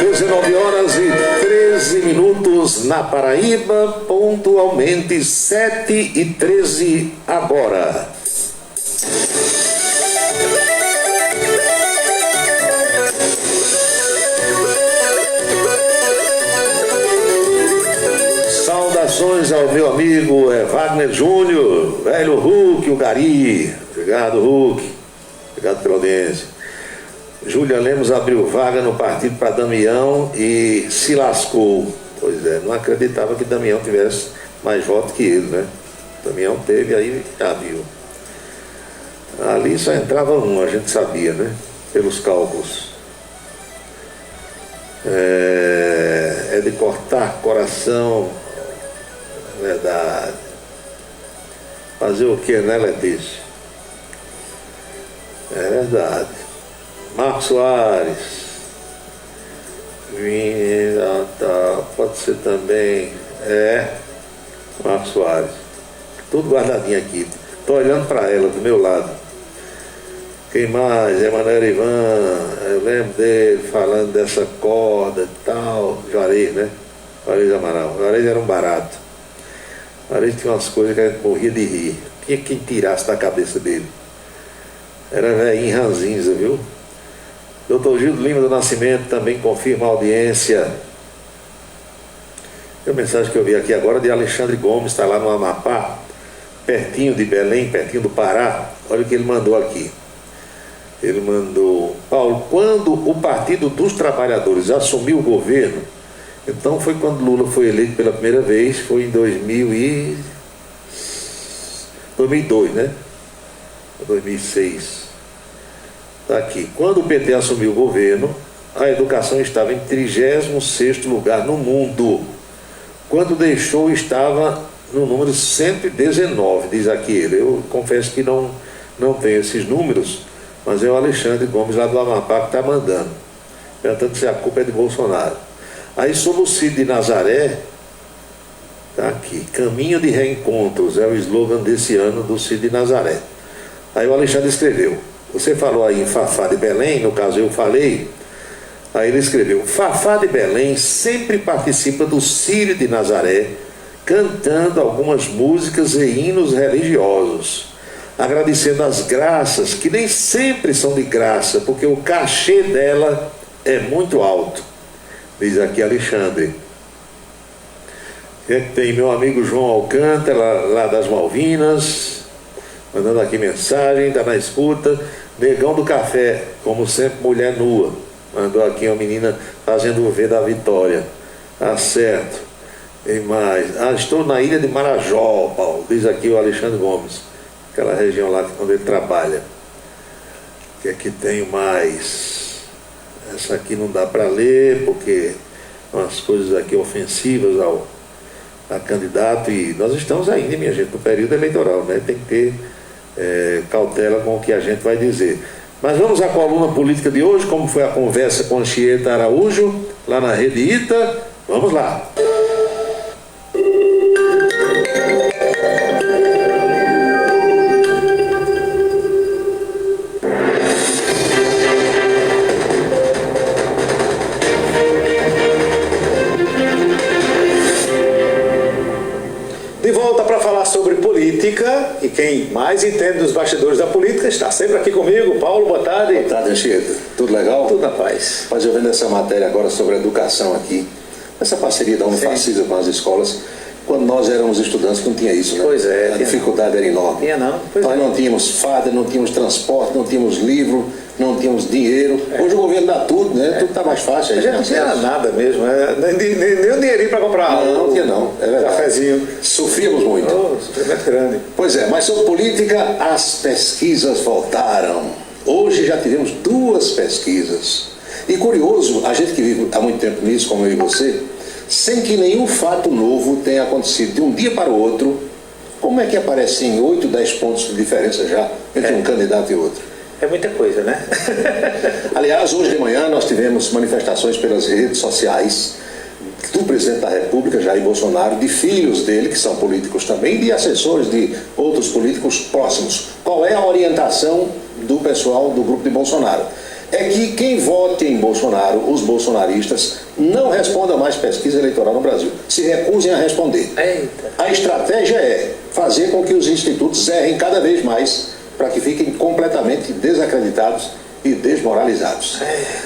19h13 na Paraíba, pontualmente 7h13 agora. Saudações ao meu amigo Wagner Júnior, velho Hulk, o Gari. Obrigado, Hulk. Obrigado pela audiência. Júlia Lemos abriu vaga no partido para Damião e se lascou. Pois é, não acreditava que Damião tivesse mais votos que ele, né? Damião teve, aí já viu. Ali só entrava um, a gente sabia, né? Pelos cálculos. É de cortar coração. Verdade. Fazer o que, né, Letícia? É verdade. Marcos Soares. Pode ser também. Marcos Soares. Tudo guardadinho aqui. Estou olhando para ela do meu lado. Quem mais? Emanuel Ivan. Eu lembro dele falando dessa corda e tal. Juarez, né? Juarez Amaral. Juarez era um barato. Juarez tinha umas coisas que a gente morria de rir. Tinha quem tirasse da cabeça dele. Era velhinho ranzinza, viu? Dr. Gildo Lima do Nascimento também confirma a audiência. Tem uma mensagem que eu vi aqui agora de Alexandre Gomes, está lá no Amapá, pertinho de Belém, pertinho do Pará. Olha o que ele mandou aqui. Ele mandou: Paulo, quando o Partido dos Trabalhadores assumiu o governo, Então foi quando Lula foi eleito pela primeira vez, foi em 2002, né? 2006. Está aqui. Quando o PT assumiu o governo, a educação estava em 36º lugar no mundo. Quando deixou, estava no número 119, diz aqui ele. Eu confesso que não tenho esses números, mas é o Alexandre Gomes lá do Amapá que está mandando, perguntando se a culpa é de Bolsonaro. Aí sobre o Cid de Nazaré, está aqui, Caminho de Reencontros, é o slogan desse ano do Cid de Nazaré. Aí o Alexandre escreveu, você falou aí em Fafá de Belém, no caso eu falei, aí ele escreveu, Fafá de Belém sempre participa do Círio de Nazaré, cantando algumas músicas e hinos religiosos, agradecendo as graças, que nem sempre são de graça, porque o cachê dela é muito alto. Diz aqui Alexandre. Tem meu amigo João Alcântara, lá das Malvinas, mandando aqui mensagem, está na escuta. Negão do Café, como sempre, mulher nua. Mandou aqui uma menina fazendo o V da Vitória. Tá certo. Tem mais. Estou na ilha de Marajó, Paulo. Diz aqui o Alexandre Gomes. Aquela região lá onde ele trabalha. O que é que tem mais? Essa aqui não dá para ler, porque umas coisas aqui ofensivas a candidato, e nós estamos ainda, minha gente, no período eleitoral, né? Tem que ter cautela com o que a gente vai dizer. Mas vamos à coluna política de hoje, como foi a conversa com Anchieta Araújo, lá na Rede Ita. Vamos lá. Sobre política, e quem mais entende dos bastidores da política está sempre aqui comigo. Paulo, boa tarde. Boa tarde, Anchieta. Tudo legal? Tudo na paz. Mas eu vendo essa matéria agora sobre a educação aqui, essa parceria da Unifacisa com as escolas, quando nós éramos estudantes não tinha isso, né? Pois é. A dificuldade era enorme. Tinha não. Nós não tínhamos farda, não tínhamos transporte, não tínhamos livro, não tínhamos dinheiro. Hoje o governo dá tudo, né? Tudo está mais fácil. A gente não tinha nada mesmo, nem o dinheirinho para comprar. Não tinha não, é verdade. Cafezinho. Sofríamos muito. Sofrimento grande. Pois é, mas sobre política, as pesquisas voltaram. Hoje já tivemos 2 pesquisas. E curioso, a gente que vive há muito tempo nisso, como eu e você, sem que nenhum fato novo tenha acontecido de um dia para o outro, como é que aparecem 8, 10 pontos de diferença já entre um candidato e outro? É muita coisa, né? Aliás, hoje de manhã nós tivemos manifestações pelas redes sociais do presidente da República, Jair Bolsonaro, de filhos dele, que são políticos também, de assessores de outros políticos próximos. Qual é a orientação do pessoal do grupo de Bolsonaro? É que quem vote em Bolsonaro, os bolsonaristas, não respondam mais pesquisa eleitoral no Brasil. Se recusem a responder. Eita. A estratégia é fazer com que os institutos errem cada vez mais para que fiquem completamente desacreditados e desmoralizados.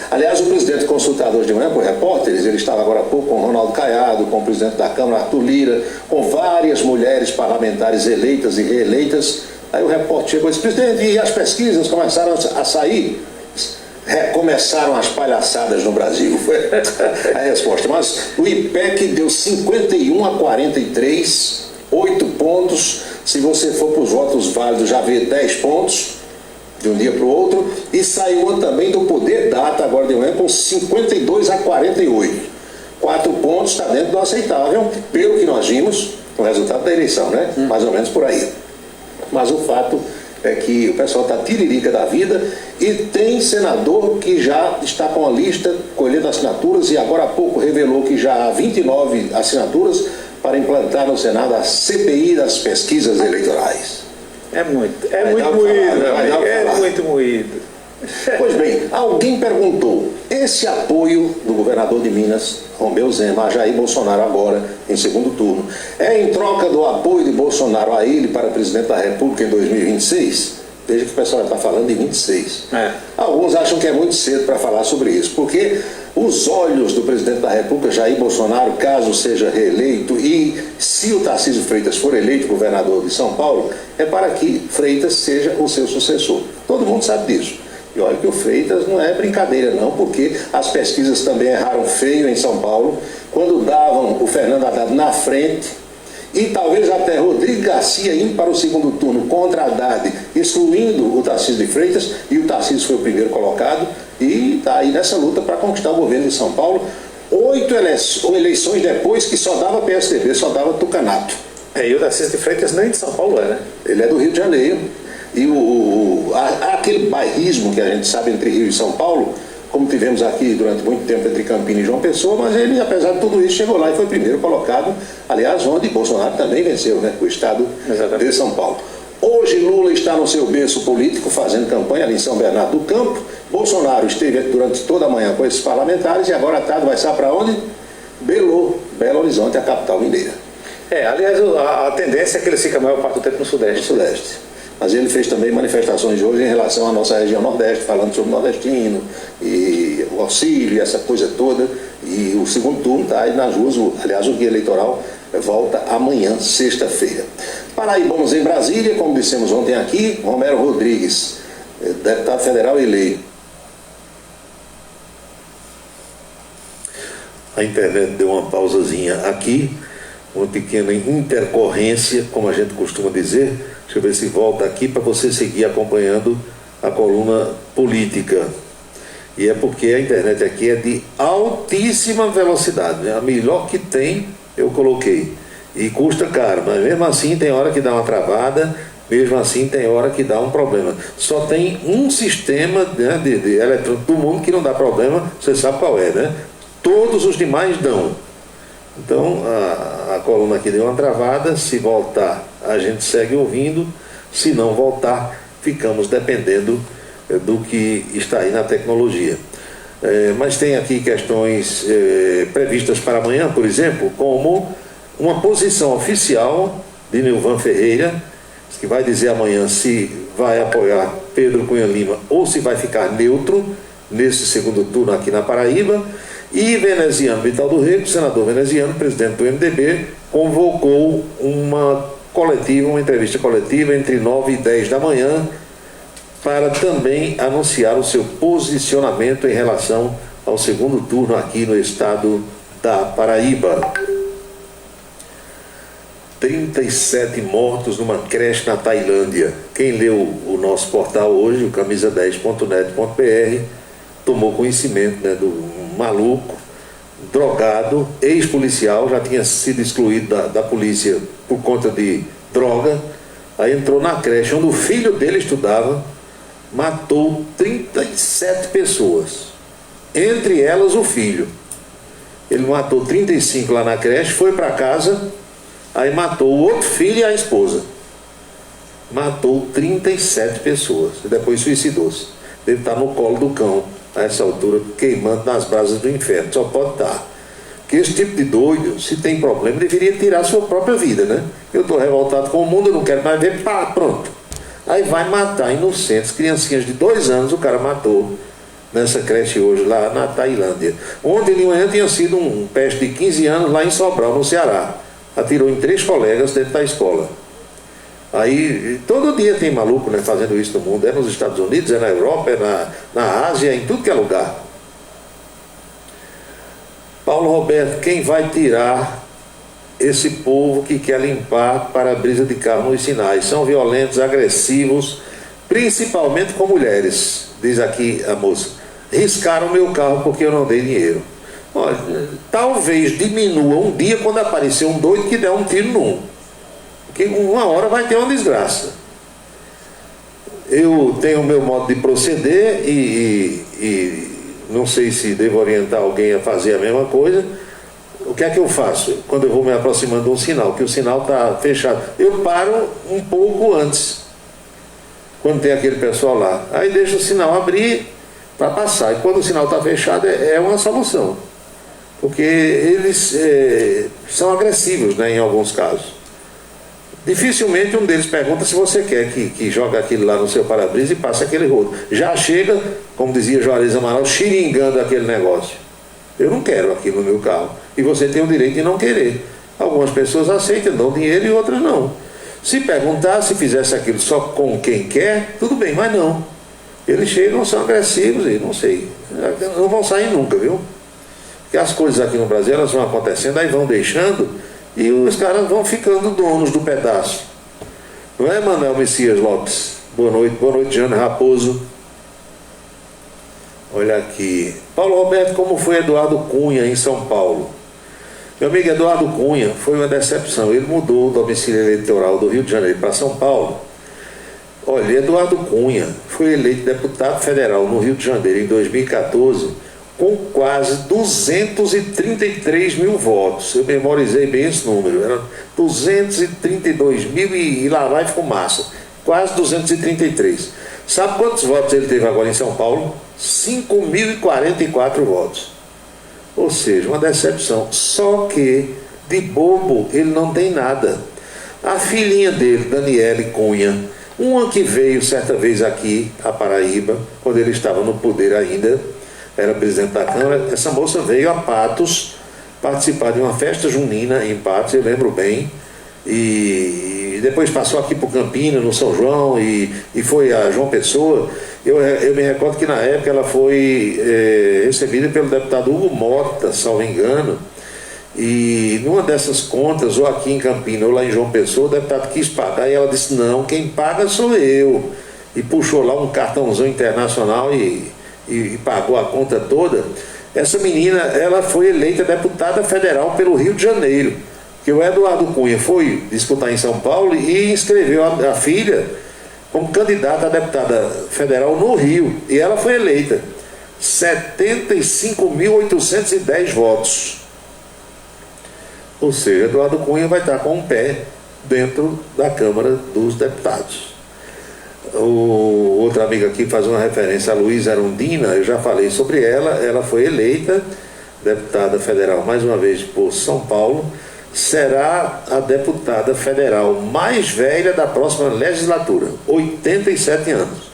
Aliás, o presidente consultado hoje de manhã por repórteres, ele estava agora há pouco com Ronaldo Caiado, com o presidente da Câmara, Arthur Lira, com várias mulheres parlamentares eleitas e reeleitas. Aí o repórter chegou e disse, presidente, e as pesquisas começaram a sair? Começaram as palhaçadas no Brasil, foi a resposta. Mas o IPEC deu 51-43, 8 pontos. Se você for para os votos válidos, já vê 10 pontos de um dia para o outro. E saiu também do Poder Data agora de manhã com 52-48. 4 pontos, está dentro do aceitável, pelo que nós vimos no resultado da eleição, né? Mais ou menos por aí. Mas o fato é que o pessoal está tiririca da vida e tem senador que já está com a lista colhendo assinaturas e agora há pouco revelou que já há 29 assinaturas para implantar no Senado a CPI das pesquisas eleitorais. É muito moído. Pois bem, alguém perguntou, esse apoio do governador de Minas, Romeu Zema, a Jair Bolsonaro agora, em segundo turno, é em troca do apoio de Bolsonaro a ele para presidente da República em 2026? Veja que o pessoal já está falando de 26. Alguns acham que é muito cedo para falar sobre isso, porque os olhos do presidente da República, Jair Bolsonaro, caso seja reeleito, e se o Tarcísio Freitas for eleito governador de São Paulo, é para que Freitas seja o seu sucessor. Todo mundo sabe disso. E olha que o Freitas não é brincadeira não, porque as pesquisas também erraram feio em São Paulo, quando davam o Fernando Haddad na frente, e talvez até Rodrigo Garcia indo para o segundo turno contra Haddad, excluindo o Tarcísio de Freitas, e o Tarcísio foi o primeiro colocado, e está aí nessa luta para conquistar o governo de São Paulo, 8 eleições depois que só dava PSDB, só dava Tucanato. E o Tarcísio de Freitas nem de São Paulo é, né? Ele é do Rio de Janeiro. E aquele bairrismo que a gente sabe entre Rio e São Paulo, como tivemos aqui durante muito tempo entre Campinas e João Pessoa, mas ele, apesar de tudo isso, chegou lá e foi primeiro colocado, aliás, onde Bolsonaro também venceu, né? O estado de São Paulo. Hoje Lula está no seu berço político fazendo campanha ali em São Bernardo do Campo. Bolsonaro esteve durante toda a manhã com esses parlamentares e agora à tarde vai estar para onde? Belo Horizonte, a capital mineira. Aliás, a tendência é que ele fica a maior parte do tempo no Sudeste. No Sudeste. Mas ele fez também manifestações hoje em relação à nossa região Nordeste, falando sobre o nordestino, e o auxílio, e essa coisa toda. E o segundo turno está aí nas ruas, aliás, o guia eleitoral volta amanhã, sexta-feira. Paraibamos em Brasília, como dissemos ontem aqui, Romero Rodrigues, deputado federal eleito. A internet deu uma pausazinha aqui, uma pequena intercorrência, como a gente costuma dizer. Deixa eu ver se volta aqui para você seguir acompanhando a coluna política. E é porque a internet aqui é de altíssima velocidade, né? A melhor que tem eu coloquei. E custa caro, mas mesmo assim tem hora que dá uma travada, mesmo assim tem hora que dá um problema. Só tem um sistema, né, de eletrônico do mundo que não dá problema, você sabe qual é, né? Todos os demais dão. Então a coluna aqui deu uma travada, se voltar a gente segue ouvindo, se não voltar ficamos dependendo do que está aí na tecnologia. Mas tem aqui questões previstas para amanhã, por exemplo, como uma posição oficial de Nilvan Ferreira, que vai dizer amanhã se vai apoiar Pedro Cunha Lima ou se vai ficar neutro nesse segundo turno aqui na Paraíba. E Veneziano Vital do Rego, senador veneziano, presidente do MDB, convocou uma entrevista coletiva entre 9 e 10 da manhã para também anunciar o seu posicionamento em relação ao segundo turno aqui no estado da Paraíba. 37 mortos numa creche na Tailândia. Quem leu o nosso portal hoje, o camisa10.net.br, tomou conhecimento, né, do maluco, drogado, ex-policial, já tinha sido excluído da polícia por conta de droga, aí entrou na creche onde o filho dele estudava, matou 37 pessoas, entre elas o filho. Ele matou 35 lá na creche, foi para casa, aí matou o outro filho e a esposa. Matou 37 pessoas, e depois suicidou-se. Deve estar no colo do cão a essa altura, queimando nas brasas do inferno. Só pode estar. Porque esse tipo de doido, se tem problema, deveria tirar a sua própria vida, né? Eu estou revoltado com o mundo, eu não quero mais ver, pá, pronto. Aí vai matar inocentes, criancinhas de 2 anos, o cara matou nessa creche hoje, lá na Tailândia. Ontem de manhã tinha sido um peste de 15 anos lá em Sobral, no Ceará. Atirou em 3 colegas dentro da escola. Aí, todo dia tem maluco, né, fazendo isso no mundo. É nos Estados Unidos, é na Europa, é na Ásia, em tudo que é lugar. Paulo Roberto, quem vai tirar esse povo que quer limpar para-brisa de carro nos sinais? São violentos, agressivos, principalmente com mulheres, diz aqui a moça. Riscaram meu carro porque eu não dei dinheiro. Olha, talvez diminua um dia quando aparecer um doido que der um tiro num. Porque uma hora vai ter uma desgraça. Eu tenho o meu modo de proceder e não sei se devo orientar alguém a fazer a mesma coisa. O que é que eu faço? Quando eu vou me aproximando de um sinal, que o sinal está fechado, eu paro um pouco antes, quando tem aquele pessoal lá. Aí deixo o sinal abrir para passar. E quando o sinal está fechado, é uma solução. Porque eles são agressivos, né, em alguns casos. Dificilmente um deles pergunta se você quer que jogue aquilo lá no seu para-brisa e passe aquele rodo. Já chega, como dizia Juarez Amaral, xiringando aquele negócio. Eu não quero aquilo no meu carro. E você tem o direito de não querer. Algumas pessoas aceitam, dão dinheiro e outras não. Se perguntar, se fizesse aquilo só com quem quer, tudo bem, mas não. Eles chegam, são agressivos e não sei, não vão sair nunca, viu? Porque as coisas aqui no Brasil, elas vão acontecendo, aí vão deixando e os caras vão ficando donos do pedaço. Não é, Manuel Messias Lopes? Boa noite, Jana Raposo. Olha aqui. Paulo Roberto, como foi Eduardo Cunha em São Paulo? Meu amigo Eduardo Cunha foi uma decepção. Ele mudou o domicílio eleitoral do Rio de Janeiro para São Paulo. Olha, Eduardo Cunha foi eleito deputado federal no Rio de Janeiro em 2014 com quase 233 mil votos. Eu memorizei bem esse número. Eram 232 mil e lá vai fumaça. Quase 233. Sabe quantos votos ele teve agora em São Paulo? 5.044 votos. Ou seja, uma decepção. Só que de bobo ele não tem nada. A filhinha dele, Daniele Cunha, uma que veio certa vez aqui a Paraíba, quando ele estava no poder ainda, era presidente da Câmara, essa moça veio a Patos participar de uma festa junina em Patos, eu lembro bem, e depois passou aqui por Campinas, no São João, e foi a João Pessoa. Eu me recordo que na época ela foi recebida pelo deputado Hugo Mota, salvo engano, e numa dessas contas, ou aqui em Campinas, ou lá em João Pessoa, o deputado quis pagar, e ela disse, não, quem paga sou eu, e puxou lá um cartãozão internacional e pagou a conta toda. Essa menina, ela foi eleita deputada federal pelo Rio de Janeiro, que o Eduardo Cunha foi disputar em São Paulo e inscreveu a filha como candidata a deputada federal no Rio, e ela foi eleita. 75.810 votos. Ou seja, Eduardo Cunha vai estar com um pé dentro da Câmara dos Deputados. Outra amiga aqui faz uma referência a Luísa Arundina, eu já falei sobre ela foi eleita deputada federal mais uma vez por São Paulo, será a deputada federal mais velha da próxima legislatura, 87 anos.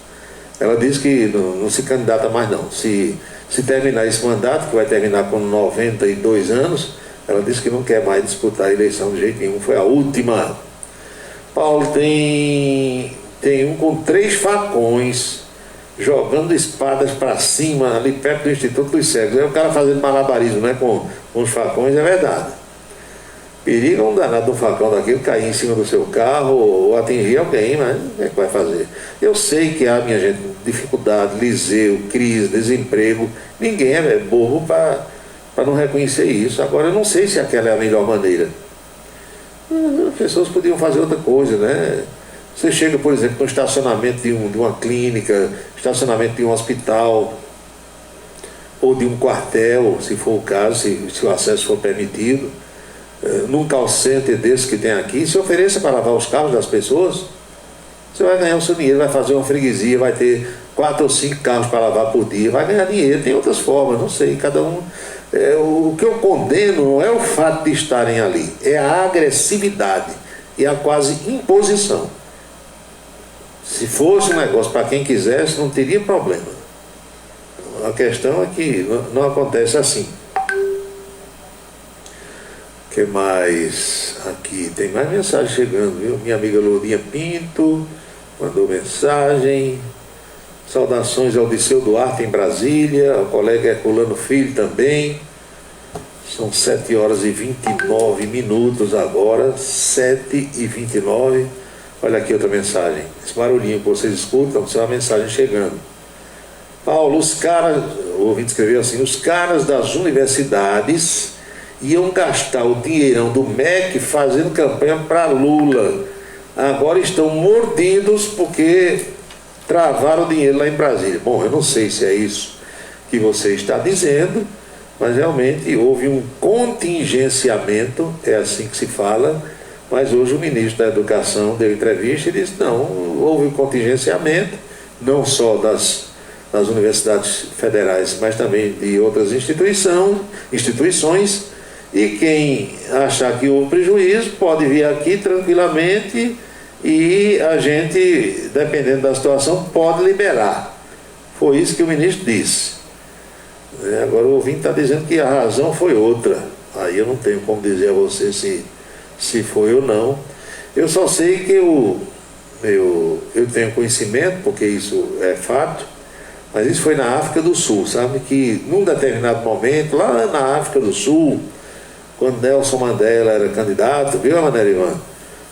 Ela diz que não se candidata mais não, se terminar esse mandato, que vai terminar com 92 anos, ela disse que não quer mais disputar a eleição de jeito nenhum, foi a última. Paulo, tem um com 3 facões jogando espadas para cima ali perto do Instituto dos Cegos. É o cara fazendo malabarismo, né, com os facões, é verdade. Perigo é um danado do facão daquele cair em cima do seu carro ou atingir alguém, mas o que é que vai fazer? Eu sei que há, minha gente, dificuldade, liseu, crise, desemprego. Ninguém é bobo para não reconhecer isso. Agora, eu não sei se aquela é a melhor maneira. As pessoas podiam fazer outra coisa, né? Você chega, por exemplo, no estacionamento de uma clínica, estacionamento de um hospital, ou de um quartel, se for o caso, se o acesso for permitido, num call center desse que tem aqui, se ofereça para lavar os carros das pessoas, você vai ganhar o seu dinheiro, vai fazer uma freguesia, vai ter 4 ou 5 carros para lavar por dia, vai ganhar dinheiro, tem outras formas, não sei, cada um. O que eu condeno não é o fato de estarem ali, é a agressividade e a quase imposição. Se fosse um negócio para quem quisesse, não teria problema. A questão é que não acontece assim. O que mais? Aqui tem mais mensagem chegando, viu? Minha amiga Lourinha Pinto mandou mensagem. Saudações ao Diceu Duarte em Brasília, ao colega Herculano Filho também. São 7h29 agora, 7h29. Olha aqui outra mensagem. Esse barulhinho que vocês escutam, é uma mensagem chegando. Paulo, o ouvinte escreveu assim, os caras das universidades iam gastar o dinheirão do MEC fazendo campanha para Lula. Agora estão mordidos porque travaram o dinheiro lá em Brasília. Bom, eu não sei se é isso que você está dizendo, mas realmente houve um contingenciamento, é assim que se fala, mas hoje o ministro da Educação deu entrevista e disse, não, houve um contingenciamento, não só das universidades federais, mas também de outras instituições, e quem achar que houve prejuízo pode vir aqui tranquilamente e a gente, dependendo da situação, pode liberar. Foi isso que o ministro disse. Agora o ouvinte está dizendo que a razão foi outra. Aí eu não tenho como dizer a você se foi ou não. Eu só sei que eu tenho conhecimento, porque isso é fato, Mas isso foi na África do Sul, sabe? Que num determinado momento, lá na África do Sul, quando Nelson Mandela era candidato, viu, Manerivan?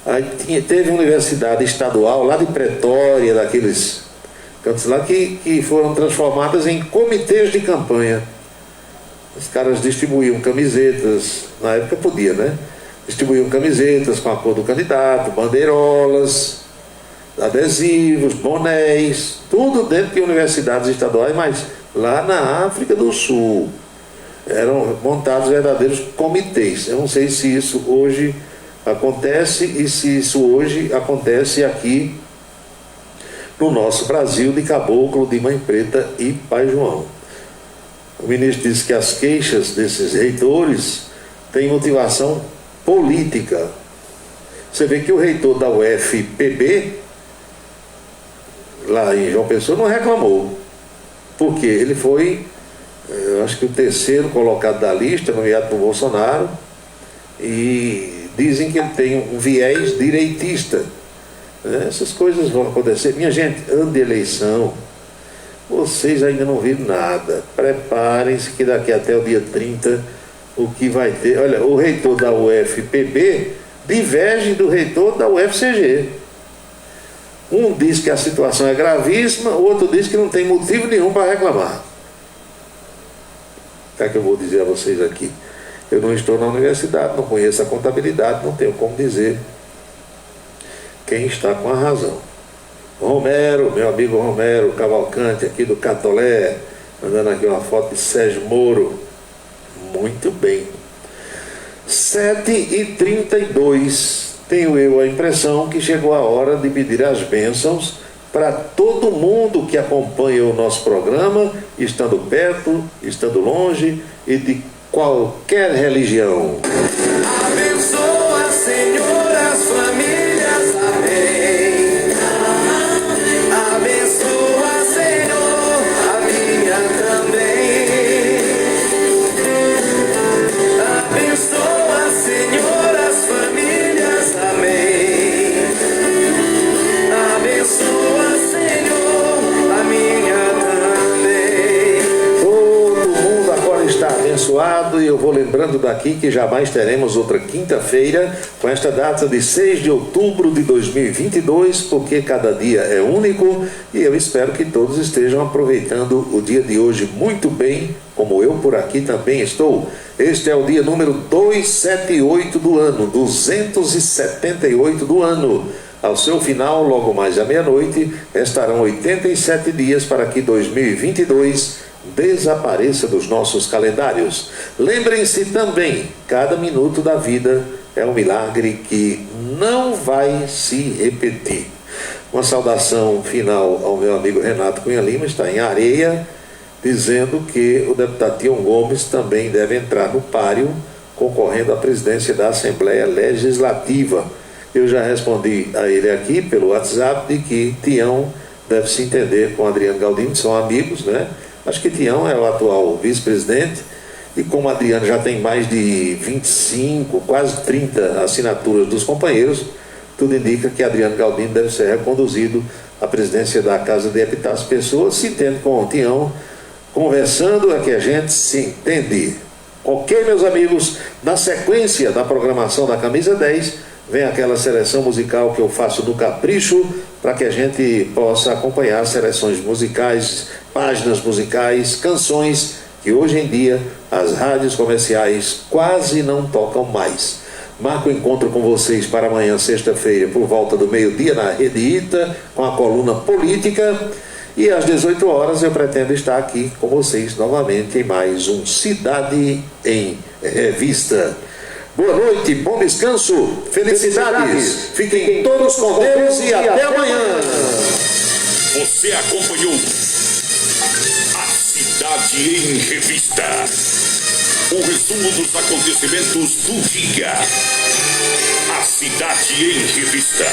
Aí teve uma universidade estadual lá de Pretória, daqueles cantos lá, que foram transformadas em comitês de campanha. Os caras distribuíam camisetas, na época podia, né? Distribuíam camisetas com a cor do candidato, bandeirolas, adesivos, bonés, tudo dentro de universidades estaduais, mas lá na África do Sul eram montados verdadeiros comitês. Eu não sei se isso hoje acontece e se isso hoje acontece aqui no nosso Brasil de Caboclo, de Mãe Preta e Pai João. O ministro disse que as queixas desses reitores têm motivação política. Você vê que o reitor da UFPB, lá em João Pessoa, não reclamou. Porque ele foi, eu acho que o terceiro colocado da lista, nomeado por Bolsonaro, e dizem que ele tem um viés direitista. Essas coisas vão acontecer. Minha gente, ano de eleição, vocês ainda não viram nada. Preparem-se que daqui até o dia 30 o que vai ter. Olha, o reitor da UFPB diverge do reitor da UFCG. Um diz que a situação é gravíssima, o outro diz que não tem motivo nenhum para reclamar. O que é que eu vou dizer a vocês aqui? Eu não estou na universidade, não conheço a contabilidade, não tenho como dizer quem está com a razão. Romero, meu amigo Romero Cavalcante, aqui do Catolé, mandando aqui uma foto de Sérgio Moro. Muito bem. 7h32. Tenho eu a impressão que chegou a hora de pedir as bênçãos para todo mundo que acompanha o nosso programa, estando perto, estando longe e de qualquer religião. Abençoa, Senhor, as famílias, amém. Abençoa, Senhor, a minha também. Abençoa, Senhor, as famílias, amém. Abençoa, Senhor, a minha também. Todo mundo agora está abençoado, e eu vou lembrando daqui que jamais teremos outra quinta-feira com esta data de 6 de outubro de 2022, porque cada dia é único, e eu espero que todos estejam aproveitando o dia de hoje muito bem, como eu por aqui também estou. Este é o dia número 278 do ano, 278 do ano. Ao seu final, logo mais à meia-noite, estarão 87 dias para que 2022 desapareça dos nossos calendários. Lembrem-se também, cada minuto da vida é um milagre que não vai se repetir. Uma saudação final ao meu amigo Renato Cunha Lima, está em Areia, dizendo que o deputado Tião Gomes também deve entrar no páreo, concorrendo à presidência da Assembleia Legislativa. Eu já respondi a ele aqui pelo WhatsApp de que Tião deve se entender com Adriano Galdino, são amigos, né? Acho que Tião é o atual vice-presidente, e como Adriano já tem mais de 25, quase 30 assinaturas dos companheiros, tudo indica que Adriano Galdino deve ser reconduzido à presidência da Casa de Epitácio Pessoa. Se entende com o Tião, conversando é que a gente se entende. Ok, meus amigos, na sequência da programação da Camisa 10, vem aquela seleção musical que eu faço do capricho, para que a gente possa acompanhar seleções musicais, páginas musicais, canções que hoje em dia as rádios comerciais quase não tocam mais. Marco o encontro com vocês para amanhã, sexta-feira, por volta do meio-dia, na Rede Ita, com a coluna política. E às 18 horas eu pretendo estar aqui com vocês novamente em mais um Cidade em Revista. Boa noite, bom descanso, felicidades. Fiquem todos com Deus e até amanhã. Você acompanhou a Cidade em Revista. O resumo dos acontecimentos do dia. A Cidade em Revista.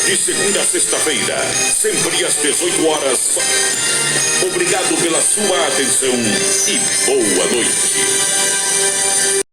De segunda a sexta-feira, sempre às 18 horas. Obrigado pela sua atenção e boa noite.